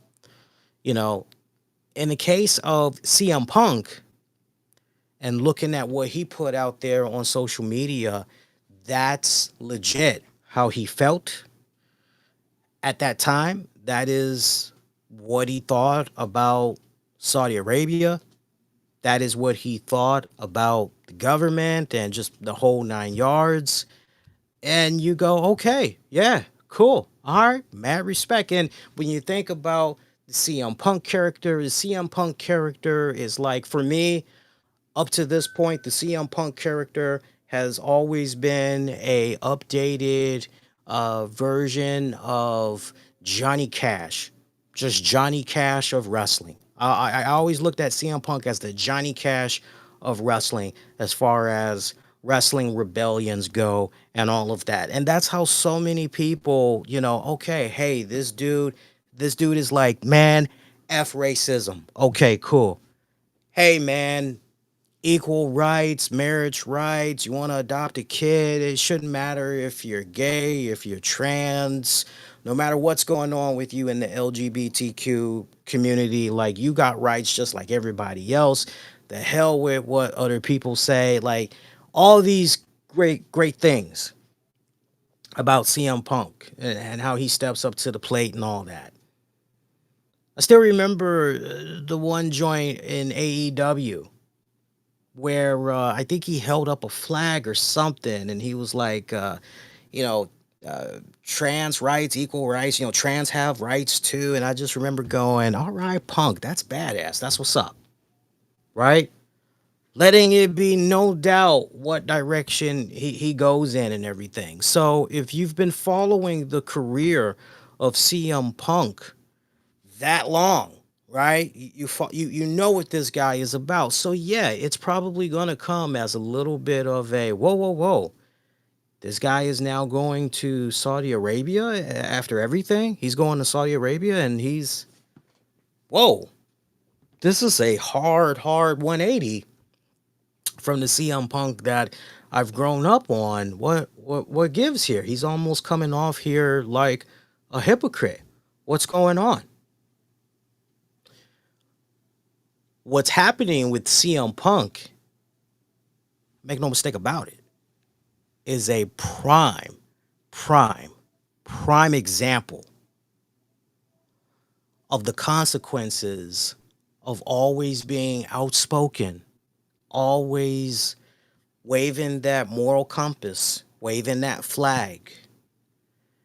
In the case of CM Punk and looking at what he put out there on social media, that's legit how he felt at that time. That is what he thought about Saudi Arabia. That is what he thought about the government and just the whole 9 yards. And you go, okay, yeah, cool. All right, mad respect. And when you think about the CM Punk character is like, for me, up to this point, the CM Punk character has always been a updated version of Johnny Cash, just Johnny Cash of wrestling. I always looked at CM Punk as the Johnny Cash of wrestling, as far as wrestling rebellions go and all of that. And that's how so many people, okay, hey, this dude is like, man, F racism. Okay, cool. Hey, man, equal rights, marriage rights. You want to adopt a kid, it shouldn't matter if you're gay, if you're trans, no matter what's going on with you in the LGBTQ community. Like, you got rights just like everybody else. The hell with what other people say. Like, all these great things about CM Punk and how he steps up to the plate and all that. I still remember the one joint in AEW where I think he held up a flag or something, and he was like, you know, trans rights, equal rights. Trans have rights too. And I just remember going, all right, Punk, that's badass. That's what's up, right? Letting it be no doubt what direction he goes in and everything. So if you've been following the career of CM Punk that long, right? You know what this guy is about. So yeah, it's probably gonna come as a little bit of a whoa. This guy is now going to Saudi Arabia after everything. He's going to Saudi Arabia and he's whoa. This is a hard 180 from the CM Punk that I've grown up on. What gives here? He's almost coming off here like a hypocrite. What's going on? What's happening with CM Punk, make no mistake about it, is a prime example of the consequences of always being outspoken, always waving that moral compass, waving that flag.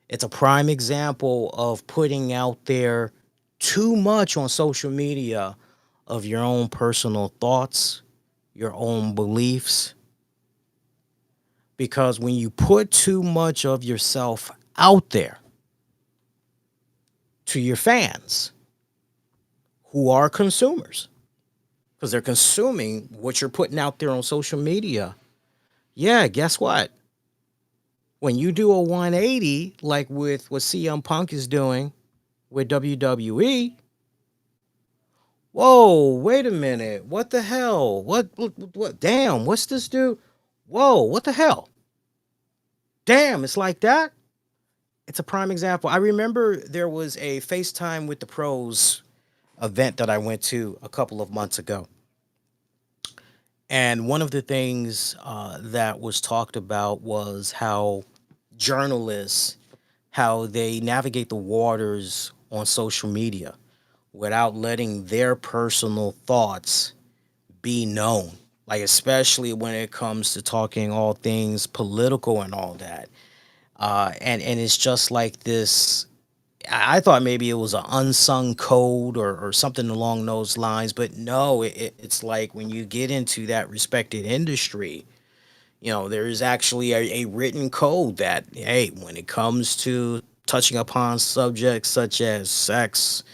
It's a prime example of putting out there too much on social media of your own personal thoughts, your own beliefs. Because when you put too much of yourself out there to your fans, who are consumers, because they're consuming what you're putting out there on social media, yeah, guess what? When you do a 180, like with what CM Punk is doing with WWE, whoa, wait a minute. What the hell? What? Damn, what's this dude? Whoa, what the hell? Damn, it's like that. It's a prime example. I remember there was a FaceTime with the Pros event that I went to a couple of months ago. And one of the things that was talked about was how journalists, how they navigate the waters on social media without letting their personal thoughts be known. Like, especially when it comes to talking all things political and all that. And it's just like this. I thought maybe it was an unsung code or something along those lines, but no, it's like when you get into that respected industry, there is actually a written code that, hey, when it comes to touching upon subjects such as sex,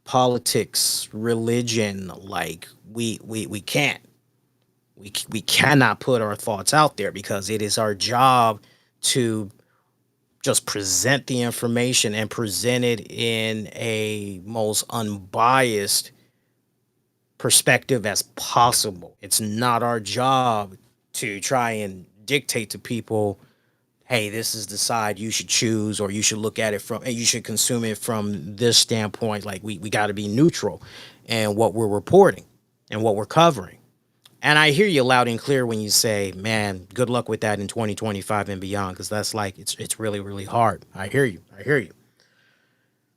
politics, religion, like we can't, we cannot put our thoughts out there because it is our job to just present the information and present it in a most unbiased perspective as possible. It's not our job to try and dictate to people, hey, this is the side you should choose, or you should look at it from, and you should consume it from this standpoint. Like we got to be neutral in what we're reporting and what we're covering. And I hear you loud and clear when you say, man, good luck with that in 2025 and beyond, because that's like, it's really, really hard. I hear you. I hear you.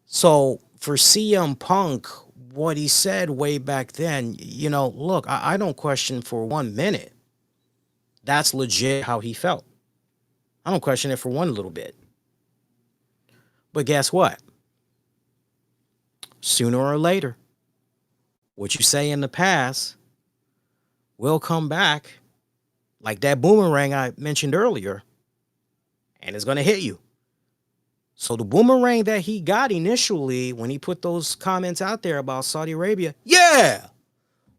So for CM Punk, what he said way back then, look, I don't question for 1 minute. That's legit how he felt. I don't question it for one little bit. But guess what? Sooner or later, what you say in the past will come back like that boomerang I mentioned earlier, and it's going to hit you. So the boomerang that he got initially when he put those comments out there about Saudi Arabia, yeah,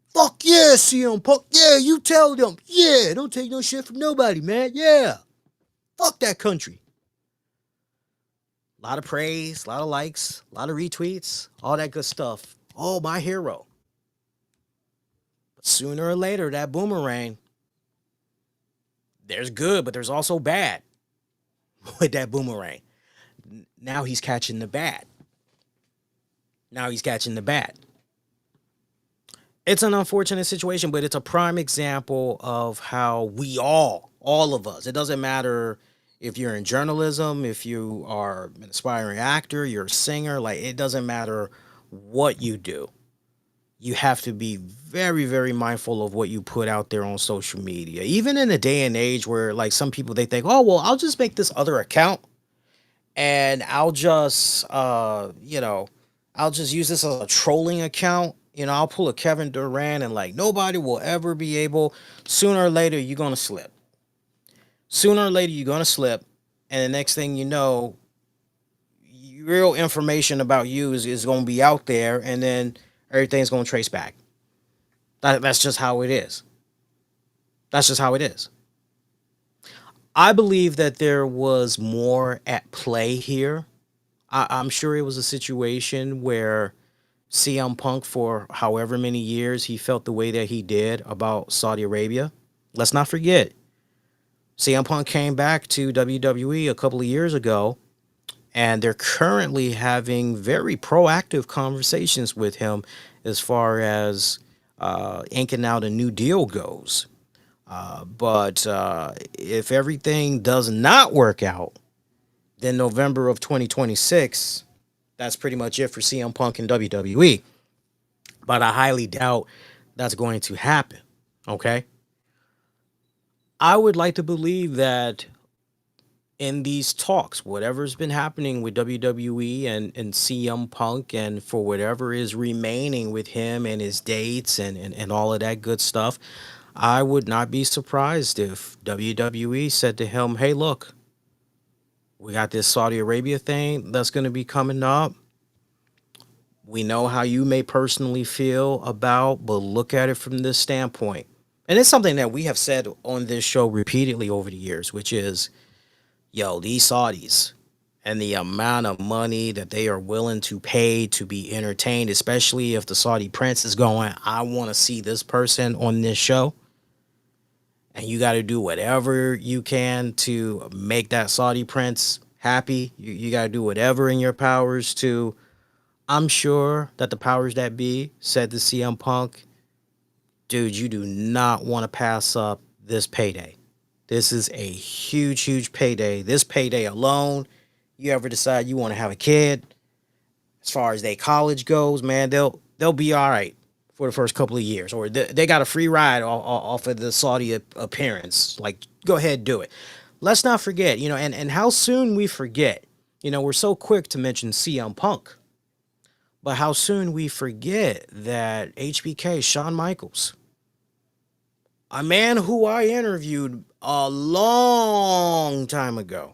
fuck yeah, CM Punk, yeah, you tell them, yeah, don't take no shit from nobody, man, yeah, fuck that country. A lot of praise, a lot of likes, a lot of retweets, all that good stuff. Oh, my hero. But sooner or later, that boomerang, there's good, but there's also bad with that boomerang. Now he's catching the bad. It's an unfortunate situation, but it's a prime example of how we all of us, it doesn't matter if you're in journalism, if you are an aspiring actor, you're a singer, like it doesn't matter what you do. You have to be very, very mindful of what you put out there on social media. Even in a day and age where like some people, they think, oh, well, I'll just make this other account and I'll just, I'll just use this as a trolling account. I'll pull a Kevin Durant and like nobody will ever be able, sooner or later, you're going to slip. Sooner or later, you're going to slip. And the next thing you know, real information about you is going to be out there. And then everything's going to trace back. That's just how it is. That's just how it is. I believe that there was more at play here. I'm sure it was a situation where CM Punk, for however many years, he felt the way that he did about Saudi Arabia. Let's not forget, CM Punk came back to WWE a couple of years ago, and they're currently having very proactive conversations with him as far as inking out a new deal goes. But if everything does not work out, then November of 2026, that's pretty much it for CM Punk and WWE. But I highly doubt that's going to happen. Okay? I would like to believe that in these talks, whatever's been happening with WWE and CM Punk, and for whatever is remaining with him and his dates and all of that good stuff, I would not be surprised if WWE said to him, hey, look, we got this Saudi Arabia thing that's going to be coming up. We know how you may personally feel about, but look at it from this standpoint. And it's something that we have said on this show repeatedly over the years, which is, yo, these Saudis and the amount of money that they are willing to pay to be entertained, especially if the Saudi prince is going, I want to see this person on this show. And you got to do whatever you can to make that Saudi prince happy. You got to do whatever in your powers to. I'm sure that the powers that be said to CM Punk, dude, you do not want to pass up this payday. This is a huge, huge payday. This payday alone, you ever decide you want to have a kid, as far as their college goes, man, they'll be all right for the first couple of years. Or they got a free ride off of the Saudi appearance. Like, go ahead, do it. Let's not forget, and how soon we forget. We're so quick to mention CM Punk. But how soon we forget that HBK, Shawn Michaels, a man who I interviewed a long time ago,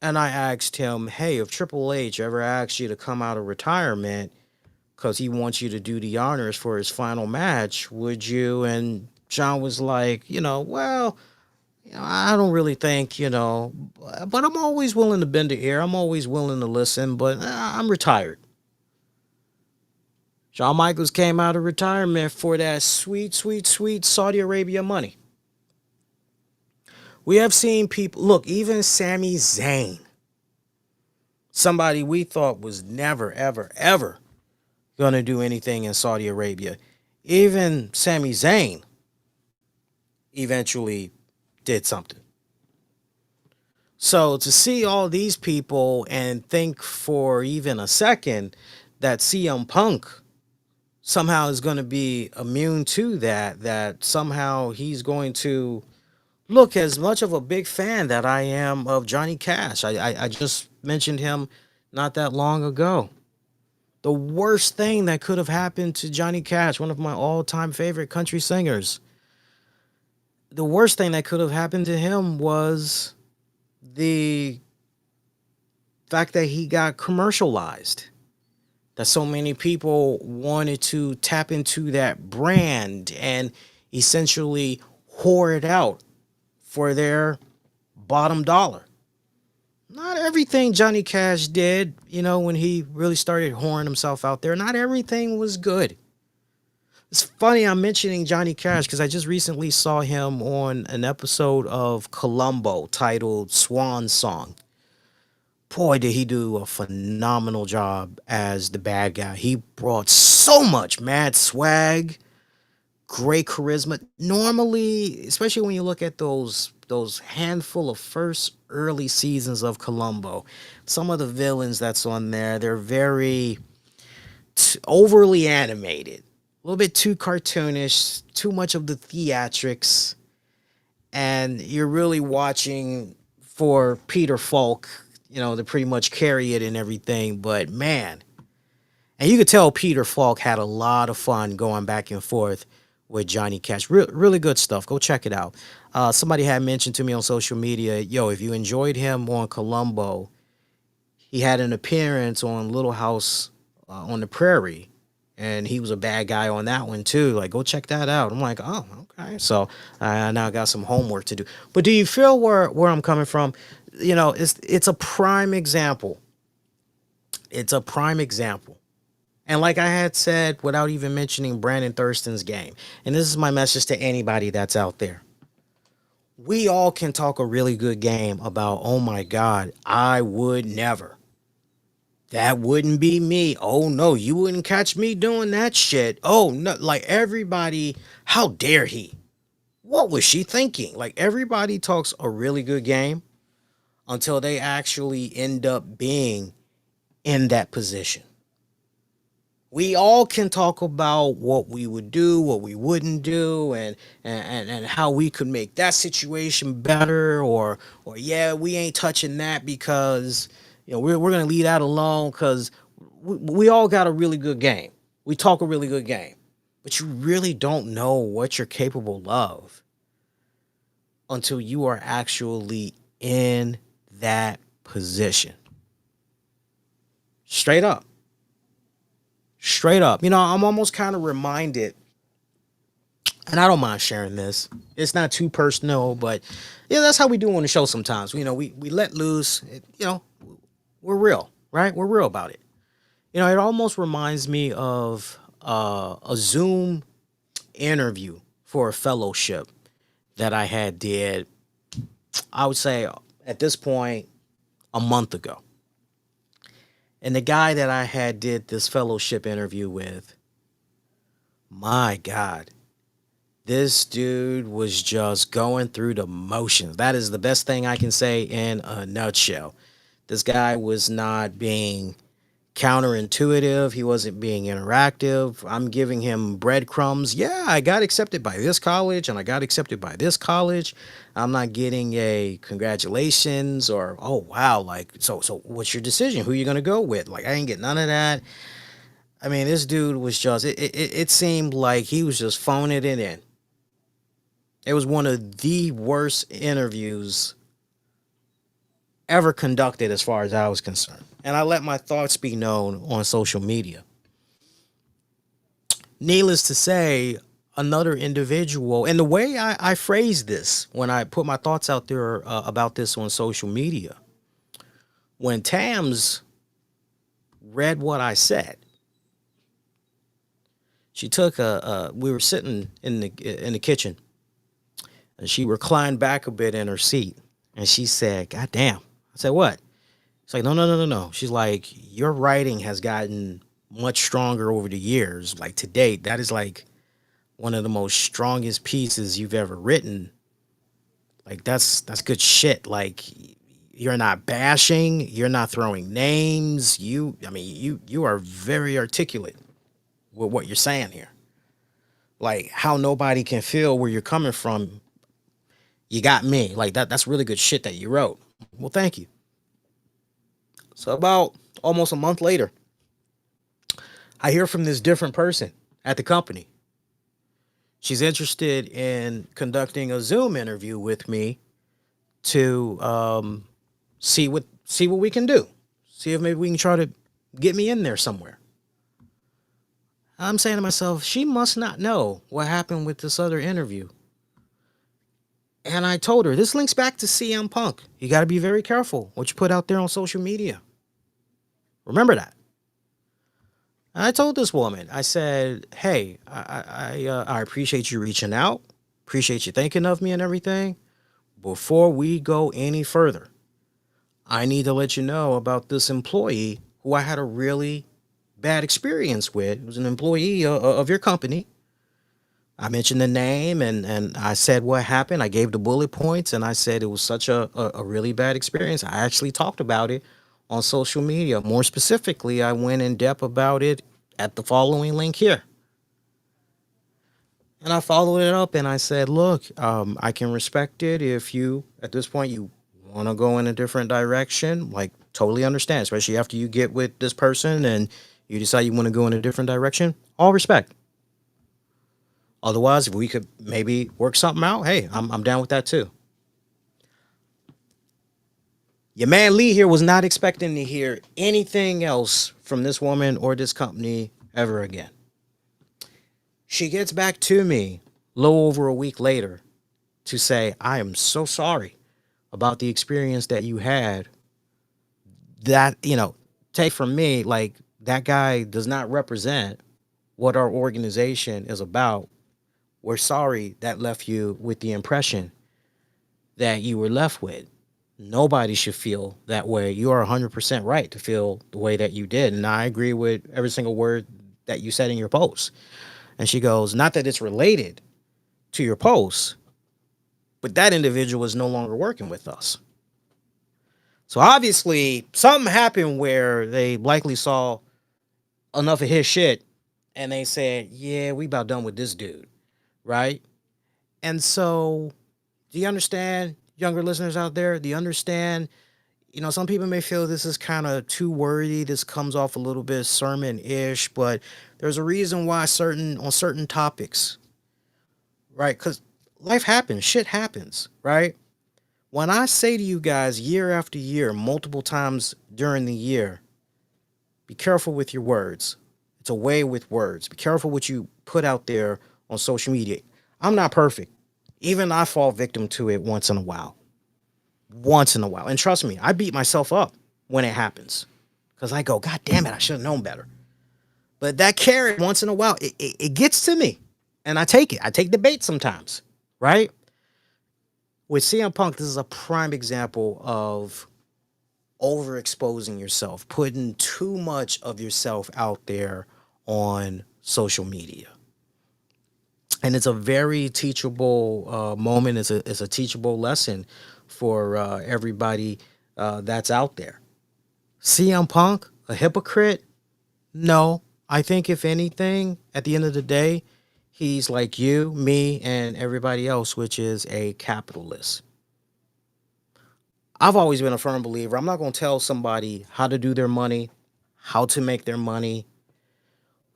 and I asked him, hey, if Triple H ever asked you to come out of retirement because he wants you to do the honors for his final match, would you? And Shawn was like, well, I don't really think, but I'm always willing to bend the ear. I'm always willing to listen, but I'm retired. Shawn Michaels came out of retirement for that sweet, sweet, sweet Saudi Arabia money. We have seen people, look, even Sami Zayn, somebody we thought was never, ever, ever going to do anything in Saudi Arabia. Even Sami Zayn eventually did something. So to see all these people and think for even a second that CM Punk somehow is going to be immune to that, that somehow he's going to look, as much of a big fan that I am of Johnny Cash. I just mentioned him not that long ago. The worst thing that could have happened to Johnny Cash, one of my all-time favorite country singers, the worst thing that could have happened to him was the fact that he got commercialized. That so many people wanted to tap into that brand and essentially whore it out for their bottom dollar. Not everything Johnny Cash did, when he really started whoring himself out there, not everything was good. It's funny I'm mentioning Johnny Cash because I just recently saw him on an episode of Columbo titled Swan Song. Boy, did he do a phenomenal job as the bad guy. He brought so much mad swag, great charisma. Normally, especially when you look at those handful of first early seasons of Columbo, some of the villains that's on there, they're very overly animated, a little bit too cartoonish, too much of the theatrics, and you're really watching for Peter Falk, to pretty much carry it and everything. But man, and you could tell Peter Falk had a lot of fun going back and forth with Johnny Cash. Really good stuff. Go check it out. Somebody had mentioned to me on social media, if you enjoyed him on Columbo, he had an appearance on Little House on the Prairie, and he was a bad guy on that one too. Like, go check that out. I'm like, oh, okay. So I now got some homework to do. But do you feel where I'm coming from? It's a prime example. It's a prime example. And like I had said, without even mentioning Brandon Thurston's game, and this is my message to anybody that's out there. We all can talk a really good game about, oh my God, I would never. That wouldn't be me. Oh no, you wouldn't catch me doing that shit. Oh no, like everybody, how dare he? What was she thinking? Like everybody talks a really good game until they actually end up being in that position. We all can talk about what we would do, what we wouldn't do, and how we could make that situation better, or yeah, we ain't touching that because we're gonna leave that alone because we all got a really good game. We talk a really good game, but you really don't know what you're capable of until you are actually in that position. Straight up. I'm almost kind of reminded, and I don't mind sharing this. It's not too personal, but that's how we do on the show sometimes. We let loose. We're real, right? We're real about it. It almost reminds me of a Zoom interview for a fellowship that I had did, I would say at this point, a month ago. And the guy that I had did this fellowship interview with, my God, this dude was just going through the motions. That is the best thing I can say in a nutshell. This guy was not being counterintuitive. He wasn't being interactive. I'm giving him breadcrumbs. Yeah, I got accepted by this college and I got accepted by this college. I'm not getting a congratulations or, oh, wow. Like, so what's your decision? Who are you going to go with? Like, I ain't get none of that. I mean, this dude was just, it seemed like he was just phoning it in. It was one of the worst interviews ever conducted as far as I was concerned. And I let my thoughts be known on social media. Needless to say, another individual, and the way I phrased this when I put my thoughts out there about this on social media, when Tams read what I said, she took we were sitting in the kitchen And she reclined back a bit in her seat. And she said, God damn. I said, what? It's like, no. She's like, your writing has gotten much stronger over the years. Like to date, that is like one of the most strongest pieces you've ever written. Like that's good shit. Like you're not bashing, you're not throwing names. You are very articulate with what you're saying here. Like how nobody can feel where you're coming from. You got me. Like that's really good shit that you wrote. Well, thank you. So about almost a month later, I hear from this different person at the company. She's interested in conducting a Zoom interview with me to see what we can do. See if maybe we can try to get me in there somewhere. I'm saying to myself, she must not know what happened with this other interview. And I told her, this links back to CM Punk. You got to be very careful what you put out there on social media. Remember that. I told this woman, I said, hey, I appreciate you reaching out. Appreciate you thinking of me and everything. Before we go any further, I need to let you know about this employee who I had a really bad experience with. It was an employee of your company. I mentioned the name and I said what happened. I gave the bullet points and I said it was such a really bad experience. I actually talked about it on social media. More specifically, I went in depth about it at the following link here. And I followed it up and I said, look, I can respect it if you, at this point, you want to go in a different direction. Like, totally understand, especially after you get with this person and you decide you want to go in a different direction. All respect. Otherwise, if we could maybe work something out, hey, I'm down with that too. Your man Lee here was not expecting to hear anything else from this woman or this company ever again. She gets back to me a little over a week later to say, I am so sorry about the experience that you had. That, take from me, like, that guy does not represent what our organization is about. We're sorry that left you with the impression that you were left with. Nobody should feel that way. You are 100% right to feel the way that you did. And I agree with every single word that you said in your post. And she goes, not that it's related to your post, but that individual is no longer working with us. So obviously something happened where they likely saw enough of his shit and they said, yeah, we about done with this dude. Right? And so do you understand, younger listeners out there? Do you understand? Some people may feel this is kind of too wordy. This comes off a little bit sermon-ish, but there's a reason why on certain topics, right? Because life happens, shit happens, right? When I say to you guys year after year, multiple times during the year, be careful with your words. It's a way with words. Be careful what you put out there on social media. I'm not perfect. Even I fall victim to it once in a while. And trust me, I beat myself up when it happens. Because I go, God damn it, I should have known better. But that carrot once in a while, it gets to me. And I take it. I take the bait sometimes. Right? With CM Punk, this is a prime example of overexposing yourself. Putting too much of yourself out there on social media. And it's a very teachable moment. It's a teachable lesson for everybody that's out there. CM Punk, a hypocrite? No. I think if anything, at the end of the day, he's like you, me, and everybody else, which is a capitalist. I've always been a firm believer. I'm not going to tell somebody how to do their money, how to make their money,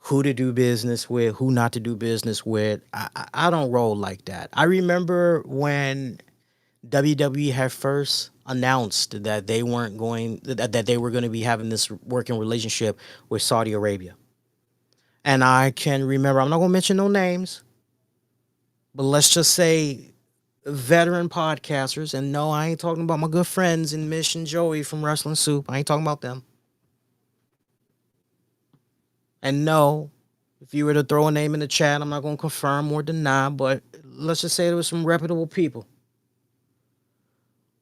who to do business with, who not to do business with. I don't roll like that. I remember when WWE had first announced that they were going to be having this working relationship with Saudi Arabia. And I can remember, I'm not going to mention no names, but let's just say veteran podcasters. And no, I ain't talking about my good friends and Mish and Joey from Wrestling Soup. I ain't talking about them. And no, If you were to throw a name in the chat, I'm not going to confirm or deny, but let's just say there was some reputable people.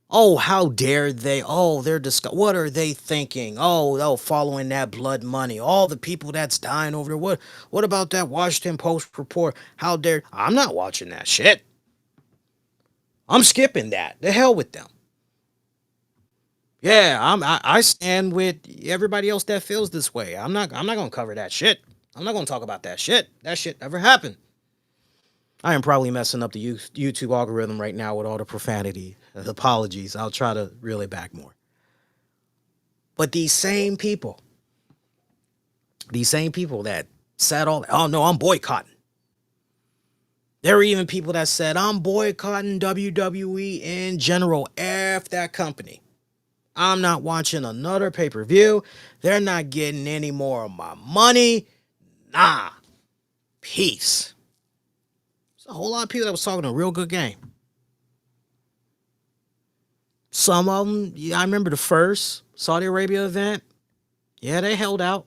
Oh, how dare they? Oh, what are they thinking? Oh, following that blood money. All the people that's dying over there. What about that Washington Post report? How dare? I'm not watching that shit. I'm skipping that. The hell with them. Yeah, I stand with everybody else that feels this way. I'm not gonna cover that shit. I'm not gonna talk about that shit. That shit never happened. I am probably messing up the YouTube algorithm right now with all the profanity. Apologies. I'll try to reel it back more. But these same people that said all that, oh no, I'm boycotting. There were even people that said, I'm boycotting WWE in general. F that company. I'm not watching another pay-per-view. They're not getting any more of my money. Nah. Peace. There's a whole lot of people that was talking a real good game. Some of them, I remember the first Saudi Arabia event. Yeah, they held out.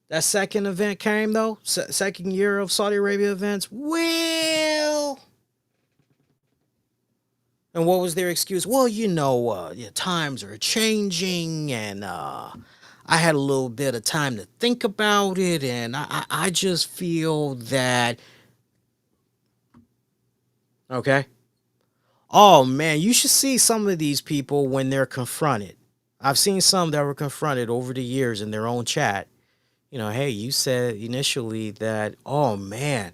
That second event came, though. Second year of Saudi Arabia events. Well... And what was their excuse? Well, times are changing, and I had a little bit of time to think about it, and I just feel that... Okay? Oh, man, you should see some of these people when they're confronted. I've seen some that were confronted over the years in their own chat. Hey, you said initially that, oh, man,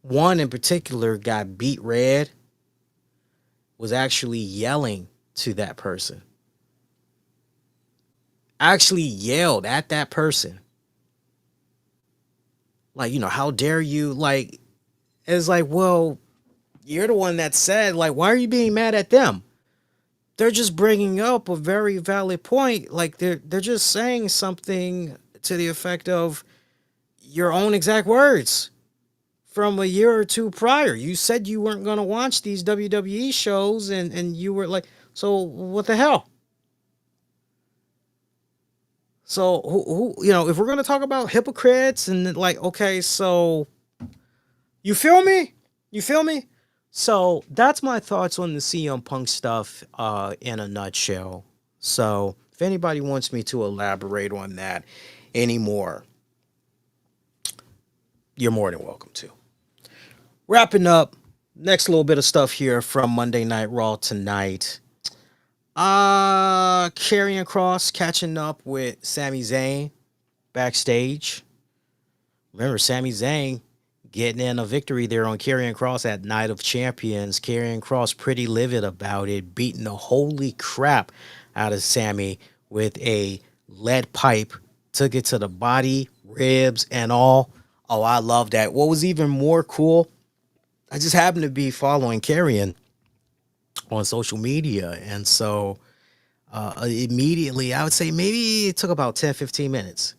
one in particular got beat red, was actually yelling to that person. Actually yelled at that person. Like, how dare you? Like, it's like, well, you're the one that said, like, why are you being mad at them? They're just bringing up a very valid point. Like, they're just saying something to the effect of your own exact words from a year or two prior. You said you weren't going to watch these WWE shows, and you were like, so what the hell? So who if we're going to talk about hypocrites and like, okay, so you feel me? So that's my thoughts on the CM Punk stuff in a nutshell. So if anybody wants me to elaborate on that anymore, you're more than welcome to. Wrapping up, next little bit of stuff here from Monday Night Raw tonight. Karrion Kross catching up with Sami Zayn backstage. Remember, Sami Zayn getting in a victory there on Karrion Kross at Night of Champions. Karrion Kross pretty livid about it, beating the holy crap out of Sami with a lead pipe. Took it to the body, ribs, and all. Oh, I love that. What was even more cool, I just happened to be following Karrion on social media. And so immediately, I would say maybe it took about 10, 15 minutes.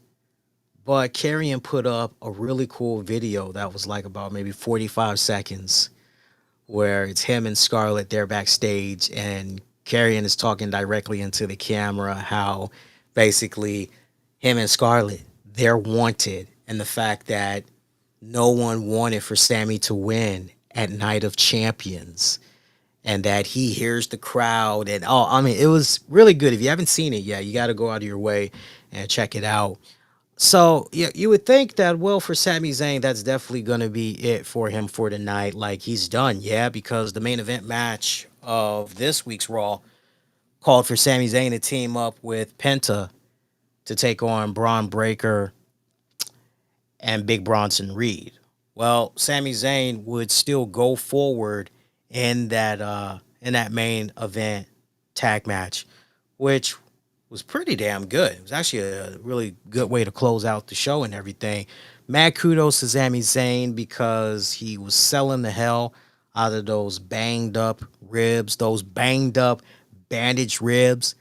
But Karrion put up a really cool video that was like about maybe 45 seconds where it's him and Scarlett there backstage. And Karrion is talking directly into the camera how basically him and Scarlett, they're wanted. And the fact that no one wanted for Sami to win at Night of Champions, and that he hears the crowd, and it was really good. If you haven't seen it yet, you got to go out of your way and check it out. So yeah, you would think that, well, for Sami Zayn, that's definitely going to be it for him for tonight. Like, he's done, yeah, because the main event match of this week's Raw called for Sami Zayn to team up with Penta to take on Bron Breakker and Big Bronson Reed. Well, Sami Zayn would still go forward in that main event tag match, which was pretty damn good. It was actually a really good way to close out the show and everything. Mad kudos to Sami Zayn because he was selling the hell out of those banged up ribs, those banged up bandaged ribs.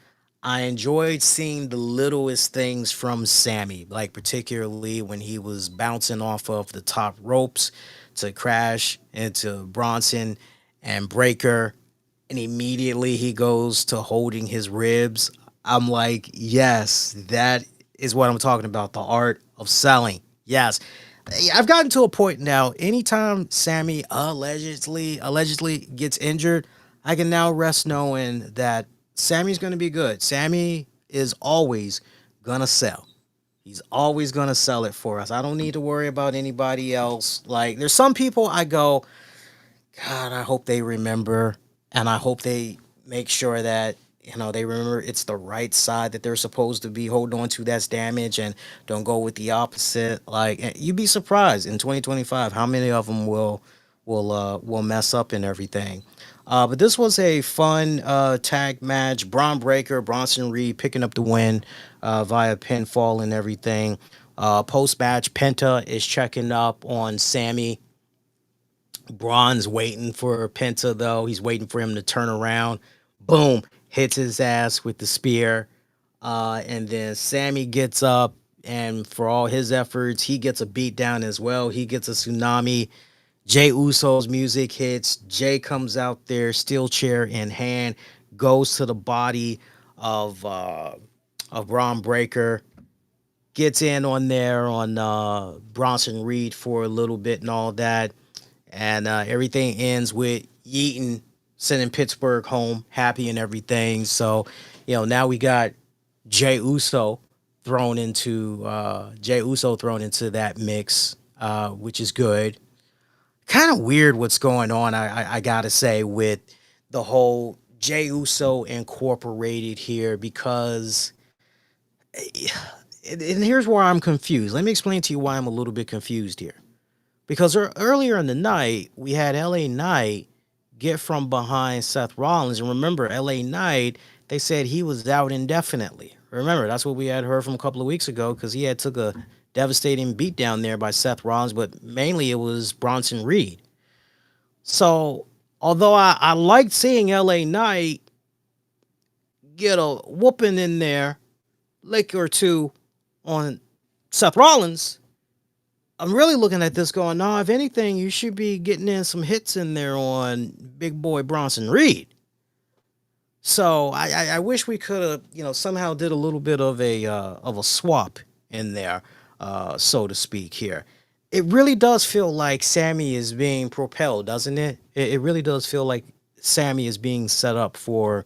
I enjoyed seeing the littlest things from Sami, like particularly when he was bouncing off of the top ropes to crash into Bronson and Breakker, and immediately he goes to holding his ribs. I'm like, yes, that is what I'm talking about. The art of selling. Yes. I've gotten to a point now, anytime Sami allegedly gets injured, I can now rest knowing that Sami's going to be good. Sami is always going to sell. He's always going to sell it for us. I don't need to worry about anybody else. Like, there's some people I go, God, I hope they remember, and I hope they make sure that, they remember it's the right side that they're supposed to be holding on to that's damaged, and don't go with the opposite. Like, you'd be surprised in 2025 how many of them will mess up and everything. But this was a fun tag match. Braun Breaker, Bronson Reed picking up the win via pinfall and everything. Post match, Penta is checking up on Sami. Braun's waiting for Penta, though. He's waiting for him to turn around. Boom. Hits his ass with the spear. And then Sami gets up, and for all his efforts, he gets a beat down as well. He gets a tsunami. Jey Uso's music hits. Jey comes out there, steel chair in hand, goes to the body of Braun Breaker, gets in on there on Bronson Reed for a little bit and all that. And everything ends with Yeaton sending Pittsburgh home happy and everything. So, now we got Jey Uso thrown into that mix, which is good. Kind of weird what's going on, I gotta say, with the whole Jey Uso Incorporated here, because, and here's where I'm confused. Let me explain to you why I'm a little bit confused here. Because earlier in the night, we had LA Knight get from behind Seth Rollins. And remember, LA Knight, they said he was out indefinitely. Remember, that's what we had heard from a couple of weeks ago, because he had took a devastating beat down there by Seth Rollins, but mainly it was Bronson Reed. So, although I liked seeing LA Knight get a whooping in there, lick or two on Seth Rollins, I'm really looking at this going, no, if anything, you should be getting in some hits in there on big boy Bronson Reed. So I wish we could have, somehow did a little bit of a swap in there, so to speak here. It really does feel like Sami is being propelled, doesn't it? It really does feel like Sami is being set up for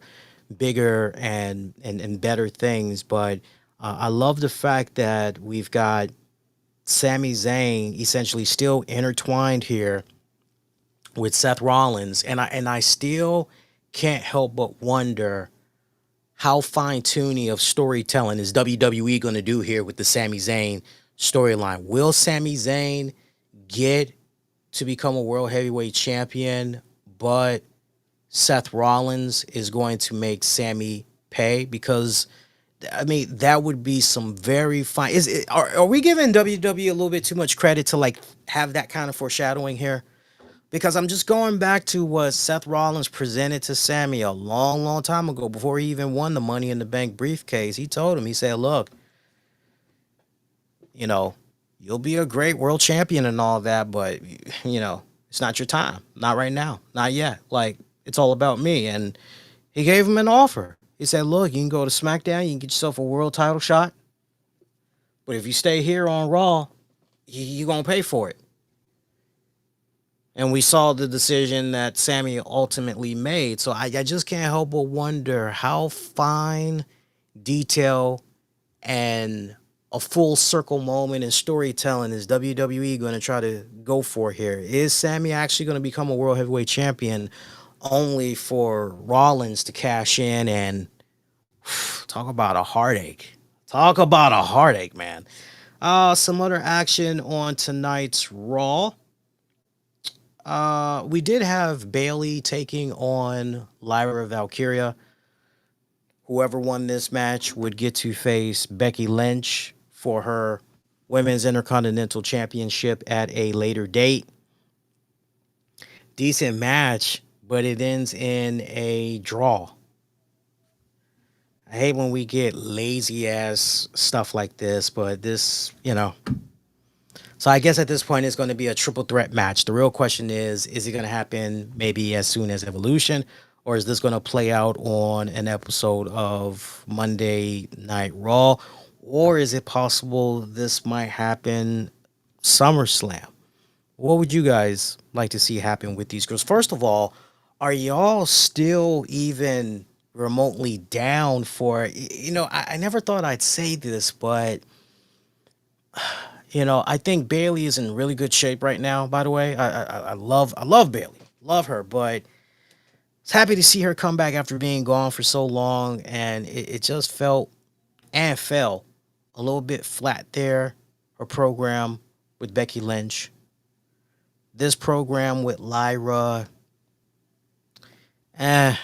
bigger and better things. But I love the fact that we've got Sami Zayn essentially still intertwined here with Seth Rollins, and I still can't help but wonder how fine-tuning of storytelling is WWE going to do here with the Sami Zayn storyline. Will Sami Zayn get to become a world heavyweight champion, but Seth Rollins is going to make Sami pay? Because that would be some very fine. Are we giving WWE a little bit too much credit to have that kind of foreshadowing here? Because I'm just going back to what Seth Rollins presented to Sami a long, long time ago, before he even won the Money in the Bank briefcase. He told him, he said, look, you'll be a great world champion and all that, but it's not your time. Not right now. Not yet. It's all about me. And he gave him an offer. He said, look, you can go to SmackDown, you can get yourself a world title shot, but if you stay here on Raw, you're going to pay for it. And we saw the decision that Sami ultimately made. So I just can't help but wonder how fine detail and a full circle moment in storytelling is WWE going to try to go for here. Is Sami actually going to become a world heavyweight champion only for Rollins to cash in and talk about a heartache? Talk about a heartache, man. Some other action on tonight's Raw. We did have Bayley taking on Lyra Valkyria. Whoever won this match would get to face Becky Lynch for her Women's Intercontinental Championship at a later date. Decent match, but it ends in a draw. I hate when we get lazy ass stuff like this, but this, So I guess at this point it's going to be a triple threat match. The real question is it going to happen maybe as soon as Evolution, or is this going to play out on an episode of Monday Night Raw? or is it possible this might happen SummerSlam? What would you guys like to see happen with these girls? First of all, are y'all still even remotely down for, I never thought I'd say this, but I think Bailey is in really good shape right now, by the way. I love Bailey. Love her, but it's happy to see her come back after being gone for so long, and it just felt and fell a little bit flat there. Her program with Becky Lynch, this program with Lyra, eh.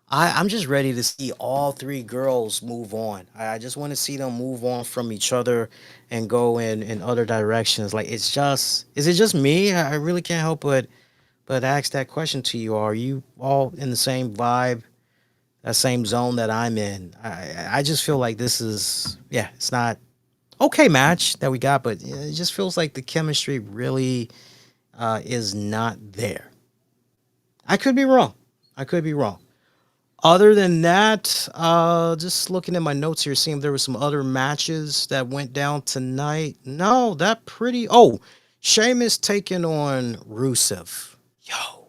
I'm just ready to see all three girls move on. I just want to see them move on from each other and go in other directions. Like, is it just me? I really can't help but ask that question to you. Are you all in the same vibe, that same zone that I'm in? I just feel like this is, yeah, it's not okay match that we got, but it just feels like the chemistry really is not there. I could be wrong. I could be wrong. Other than that, just looking at my notes here, seeing if there were some other matches that went down tonight. No, that pretty. Oh, Sheamus taking on Rusev. Yo,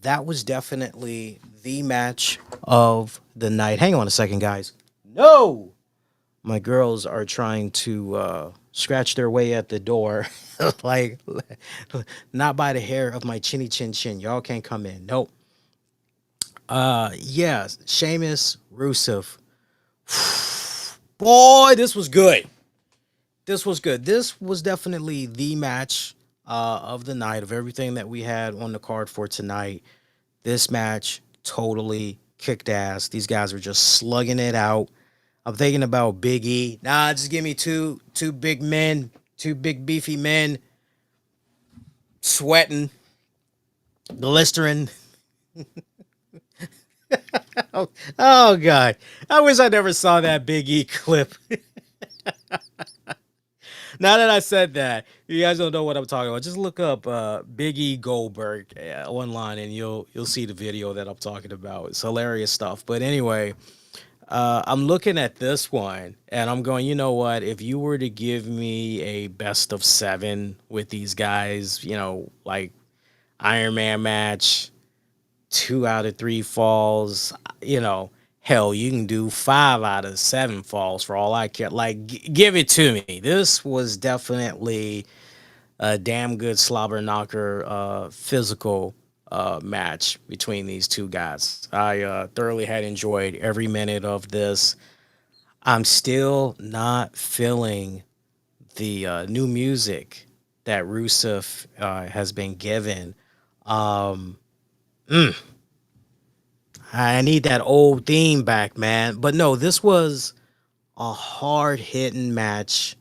that was definitely the match of the night. Hang on a second, guys. No, my girls are trying to scratch their way at the door, like not by the hair of my chinny chin chin. Y'all can't come in. Nope. Yeah, Sheamus, Rusev. Boy, this was good. This was good. This was definitely the match of the night, of everything that we had on the card for tonight. This match totally kicked ass. These guys were just slugging it out. I'm thinking about Big E. Nah, just give me two big men, two big beefy men sweating, glistering. Oh God. I wish I never saw that Big E clip. Now that I said that, you guys don't know what I'm talking about. Just look up Big E Goldberg online, and you'll see the video that I'm talking about. It's hilarious stuff. But anyway, I'm looking at this one, and I'm going, you know what? If you were to give me a best of 7 with these guys, like Iron Man match, 2 out of 3 falls, hell, you can do 5 out of 7 falls for all I care. Like, give it to me. This was definitely a damn good slobber knocker, physical match between these two guys. I thoroughly had enjoyed every minute of this. I'm still not feeling the new music that Rusev has been given. I need that old theme back, man. But no, this was a hard hitting match.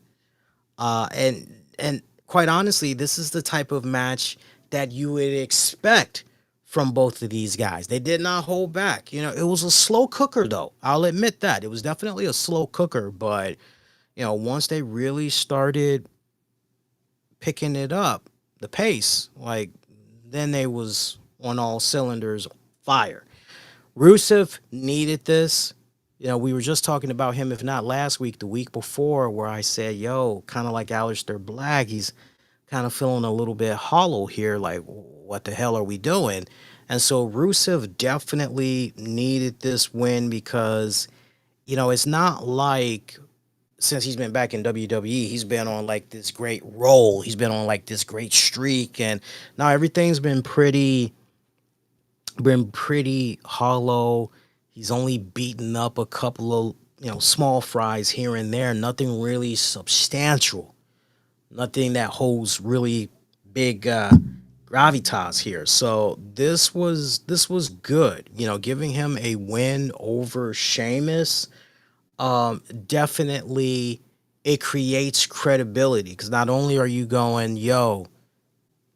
And quite honestly, this is the type of match that you would expect from both of these guys. They did not hold back. It was a slow cooker though. I'll admit that. It was definitely a slow cooker, but once they really started picking it up, the pace, like, then they was on all cylinders fire. Rusev needed this. We were just talking about him, if not last week, the week before, where I said, yo, kind of like Aleister Black, he's kind of feeling a little bit hollow here. Like, what the hell are we doing? And so Rusev definitely needed this win because, it's not like since he's been back in WWE, he's been on like this great roll. He's been on like this great streak. And now everything's been pretty hollow. He's only beaten up a couple of, small fries here and there. Nothing really substantial. Nothing that holds really big gravitas here. So this was good. Giving him a win over Sheamus, definitely it creates credibility because not only are you going, yo,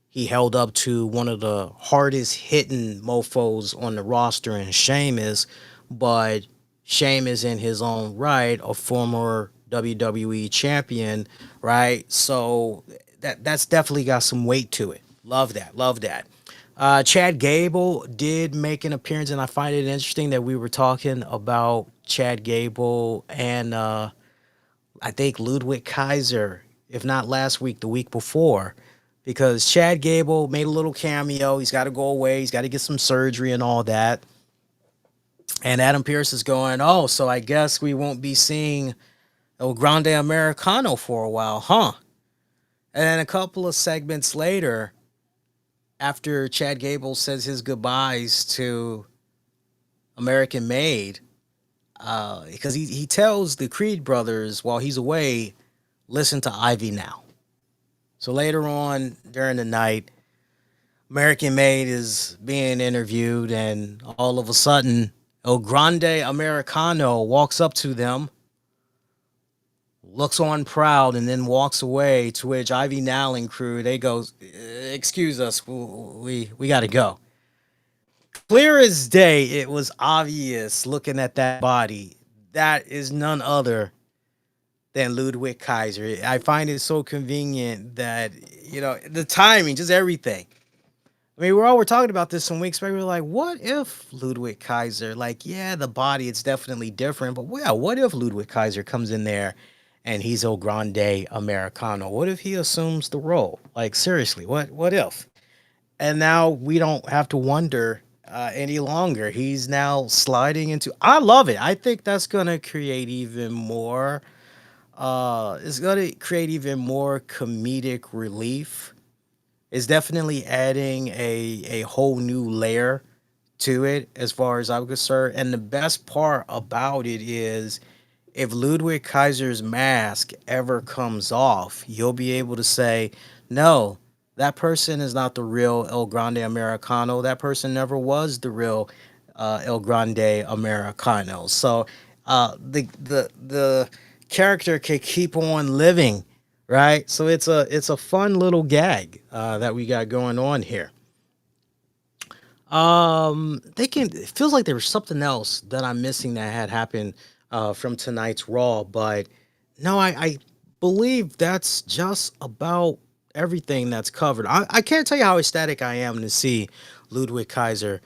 he held up to one of the hardest hitting mofos on the roster in Sheamus, but Sheamus in his own right, a former WWE champion, right? So that's definitely got some weight to it. Love that. Chad Gable did make an appearance, and I find it interesting that we were talking about Chad Gable and I think Ludwig Kaiser, if not last week, the week before, because Chad Gable made a little cameo. He's got to go away. He's got to get some surgery and all that. And Adam Pearce is going, oh, so I guess we won't be seeing El Grande Americano for a while, huh? And then a couple of segments later, after Chad Gable says his goodbyes to American Made, because he tells the Creed brothers while he's away, listen to Ivy now. So later on during the night, American Made is being interviewed, and all of a sudden, El Grande Americano walks up to them, looks on proud, and then walks away, to which Ivy Now and crew, they go, excuse us, we got to go. Clear as day, it was obvious looking at that body. That is none other than Ludwig Kaiser. I find it so convenient that, the timing, just everything. I mean, we're talking about this some weeks back. We were like, what if Ludwig Kaiser, the body, it's definitely different, but what if Ludwig Kaiser comes in there and he's El Grande Americano? What if he assumes the role? Like, seriously, what if? And now we don't have to wonder any longer. He's now sliding into. I love it. I think that's gonna create even more. It's gonna create even more comedic relief. It's definitely adding a whole new layer to it, as far as I'm concerned. And the best part about it is, if Ludwig Kaiser's mask ever comes off, you'll be able to say, no, that person is not the real El Grande Americano. That person never was the real El Grande Americano. So the character can keep on living, right? So it's a fun little gag that we got going on here. It feels like there was something else that I'm missing that had happened from tonight's Raw, but no, I believe that's just about everything that's covered. I can't tell you how ecstatic I am to see Ludwig Kaiser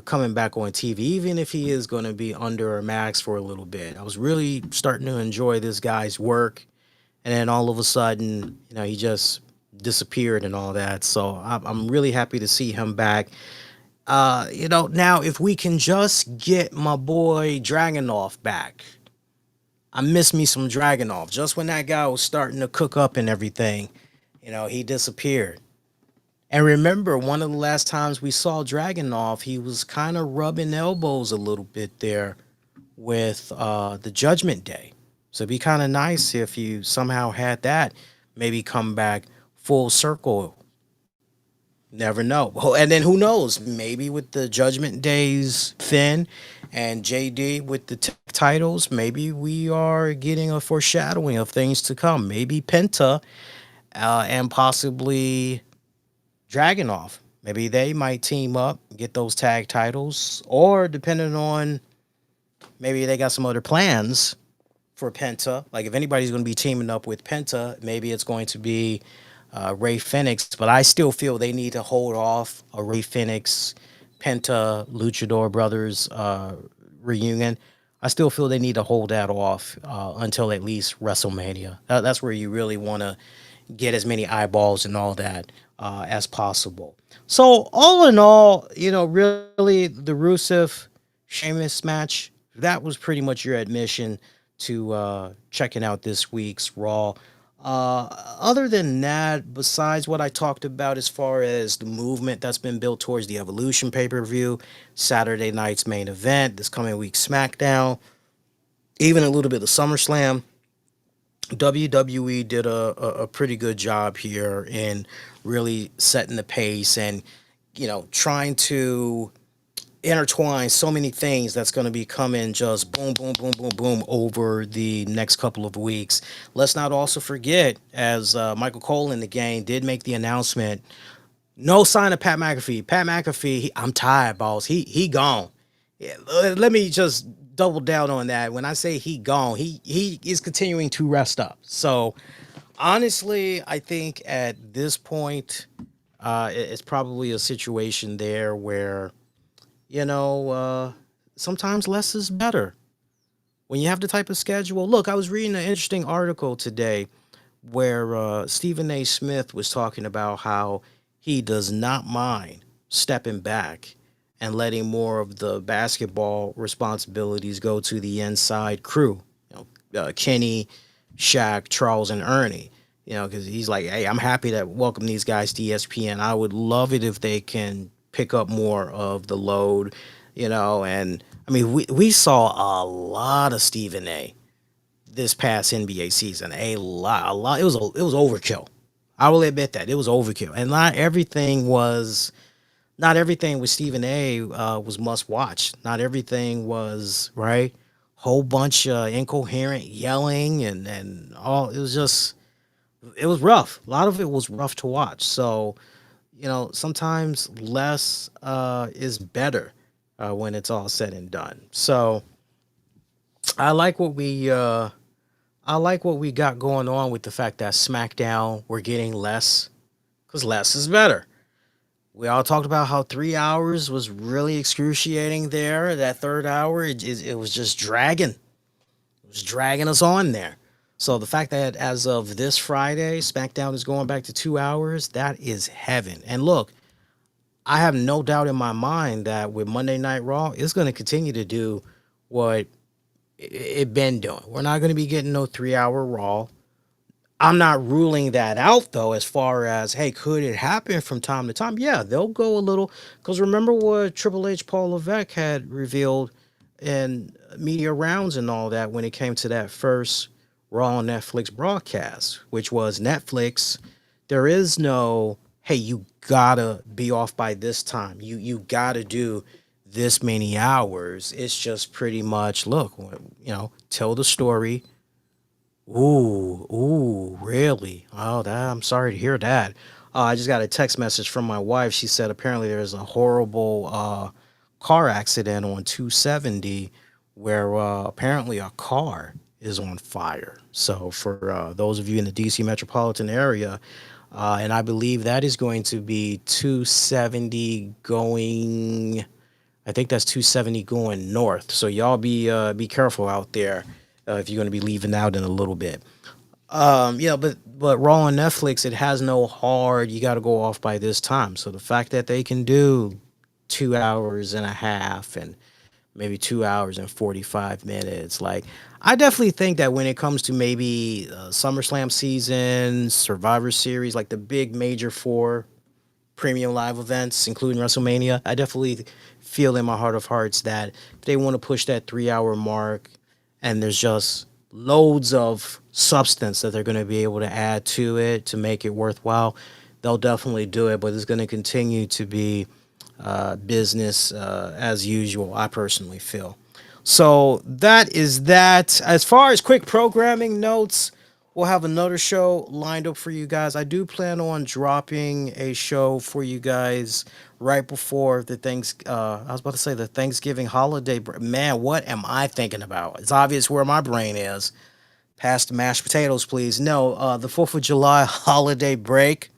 coming back on TV, even if he is going to be under a max for a little bit. I was really starting to enjoy this guy's work, and then all of a sudden, he just disappeared and all that. So I'm really happy to see him back. Now if we can just get my boy Dragunov back. I miss me some Dragunov. Just when that guy was starting to cook up and everything, he disappeared. And remember, one of the last times we saw Dragunov, he was kind of rubbing elbows a little bit there with the Judgment Day. So it'd be kind of nice if you somehow had that maybe come back full circle. Never know. Well, and then who knows? Maybe with the Judgment Days Finn and JD with the titles, maybe we are getting a foreshadowing of things to come. Maybe Penta and possibly Dragunov. Maybe they might team up, get those tag titles, or depending on, maybe they got some other plans for Penta. Like if anybody's going to be teaming up with Penta, maybe it's going to be Ray Phoenix, but I still feel they need to hold off a Ray Phoenix Penta Luchador Brothers reunion. I still feel they need to hold that off until at least WrestleMania. That's where you really want to get as many eyeballs and all that as possible. So all in all, really the Rusev Sheamus match, that was pretty much your admission to checking out this week's Raw. Other than that, besides what I talked about as far as the movement that's been built towards the Evolution pay-per-view, Saturday night's main event, this coming week's SmackDown, even a little bit of SummerSlam, WWE did a pretty good job here in really setting the pace and, trying to intertwine so many things that's going to be coming just boom, boom, boom, boom, boom over the next couple of weeks. Let's not also forget, as Michael Cole in the game did make the announcement, no sign of Pat McAfee. Pat McAfee, I'm tired, boss. He gone. Yeah, let me just double down on that. When I say he gone, he is continuing to rest up. So honestly, I think at this point, it's probably a situation there where, sometimes less is better. when you have the type of schedule. Look, I was reading an interesting article today where Stephen A. Smith was talking about how he does not mind stepping back and letting more of the basketball responsibilities go to the inside crew. Kenny, Shaq, Charles, and Ernie. Because he's like, hey, I'm happy to welcome these guys to ESPN. I would love it if they can pick up more of the load, and I mean, we saw a lot of Stephen A. this past NBA season. A lot. It was overkill. I will admit that it was overkill, and not everything with Stephen A. Was must watch. Not everything was right. Whole bunch of incoherent yelling and all. It was rough. A lot of it was rough to watch. So, sometimes less is better when it's all said and done. So, I like what we got going on with the fact that SmackDown we're getting less because less is better. We all talked about how 3 hours was really excruciating there. That third hour, it was just dragging. It was dragging us on there. So the fact that as of this Friday, SmackDown is going back to 2 hours, that is heaven. And look, I have no doubt in my mind that with Monday Night Raw, it's going to continue to do what it been doing. We're not going to be getting no 3 hour Raw. I'm not ruling that out, though, as far as, hey, could it happen from time to time? Yeah, they'll go a little. Because remember what Triple H, Paul Levesque had revealed in media rounds and all that when it came to that first Raw on Netflix broadcast, which was Netflix. There is no, hey, you gotta be off by this time. You gotta do this many hours. It's just pretty much, look, tell the story. Ooh, really? Oh, I'm sorry to hear that. I just got a text message from my wife. She said apparently there's a horrible car accident on 270 where apparently a car is on fire. So for those of you in the DC metropolitan area, and I believe that is going to be 270 going, I think that's 270 going north. So y'all be careful out there if you're going to be leaving out in a little bit. But Raw on Netflix, it has no hard, you got to go off by this time. So the fact that they can do 2 hours and a half and maybe 2 hours and 45 minutes, like, I definitely think that when it comes to maybe SummerSlam season, Survivor Series, like the big major four premium live events, including WrestleMania, I definitely feel in my heart of hearts that if they want to push that 3 hour mark and there's just loads of substance that they're going to be able to add to it to make it worthwhile, they'll definitely do it. But it's going to continue to be business as usual, I personally feel. So that is that. As far as quick programming notes, we'll have another show lined up for you guys. I do plan on dropping a show for you guys right before the the Thanksgiving holiday. Man, what am I thinking about? It's obvious where my brain is. Pass the mashed potatoes, please. No, the 4th of July holiday break.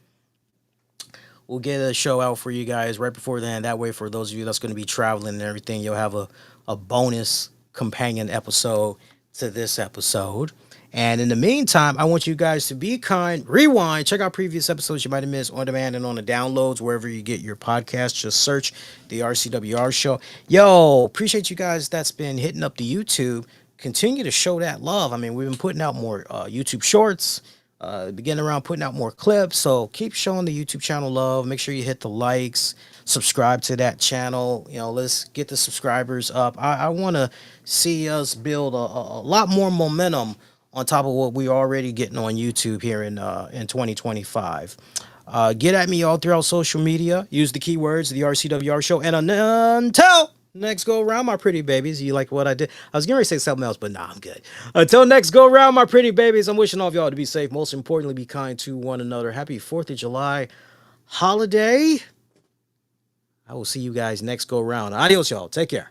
We'll get a show out for you guys right before then. That way, for those of you that's going to be traveling and everything, you'll have a bonus companion episode to this episode. And in the meantime, I want you guys to be kind, rewind, check out previous episodes you might have missed on demand and on the downloads, wherever you get your podcast. Just search the RCWR show. Yo, appreciate you guys that's been hitting up the YouTube. Continue to show that love. I mean, we've been putting out more YouTube shorts, beginning around putting out more clips. So keep showing the YouTube channel love. Make sure you hit the likes, subscribe to that channel. Let's get the subscribers up. I want to see us build a lot more momentum on top of what we're already getting on YouTube here in 2025. Get at me all throughout social media. Use the keywords, the RCWR show. And until next go around, my pretty babies. You like what I did? I was going to say something else, but nah, I'm good. Until next go around, my pretty babies, I'm wishing all of y'all to be safe. Most importantly, be kind to one another. Happy 4th of July holiday. I will see you guys next go around. Adios, y'all. Take care.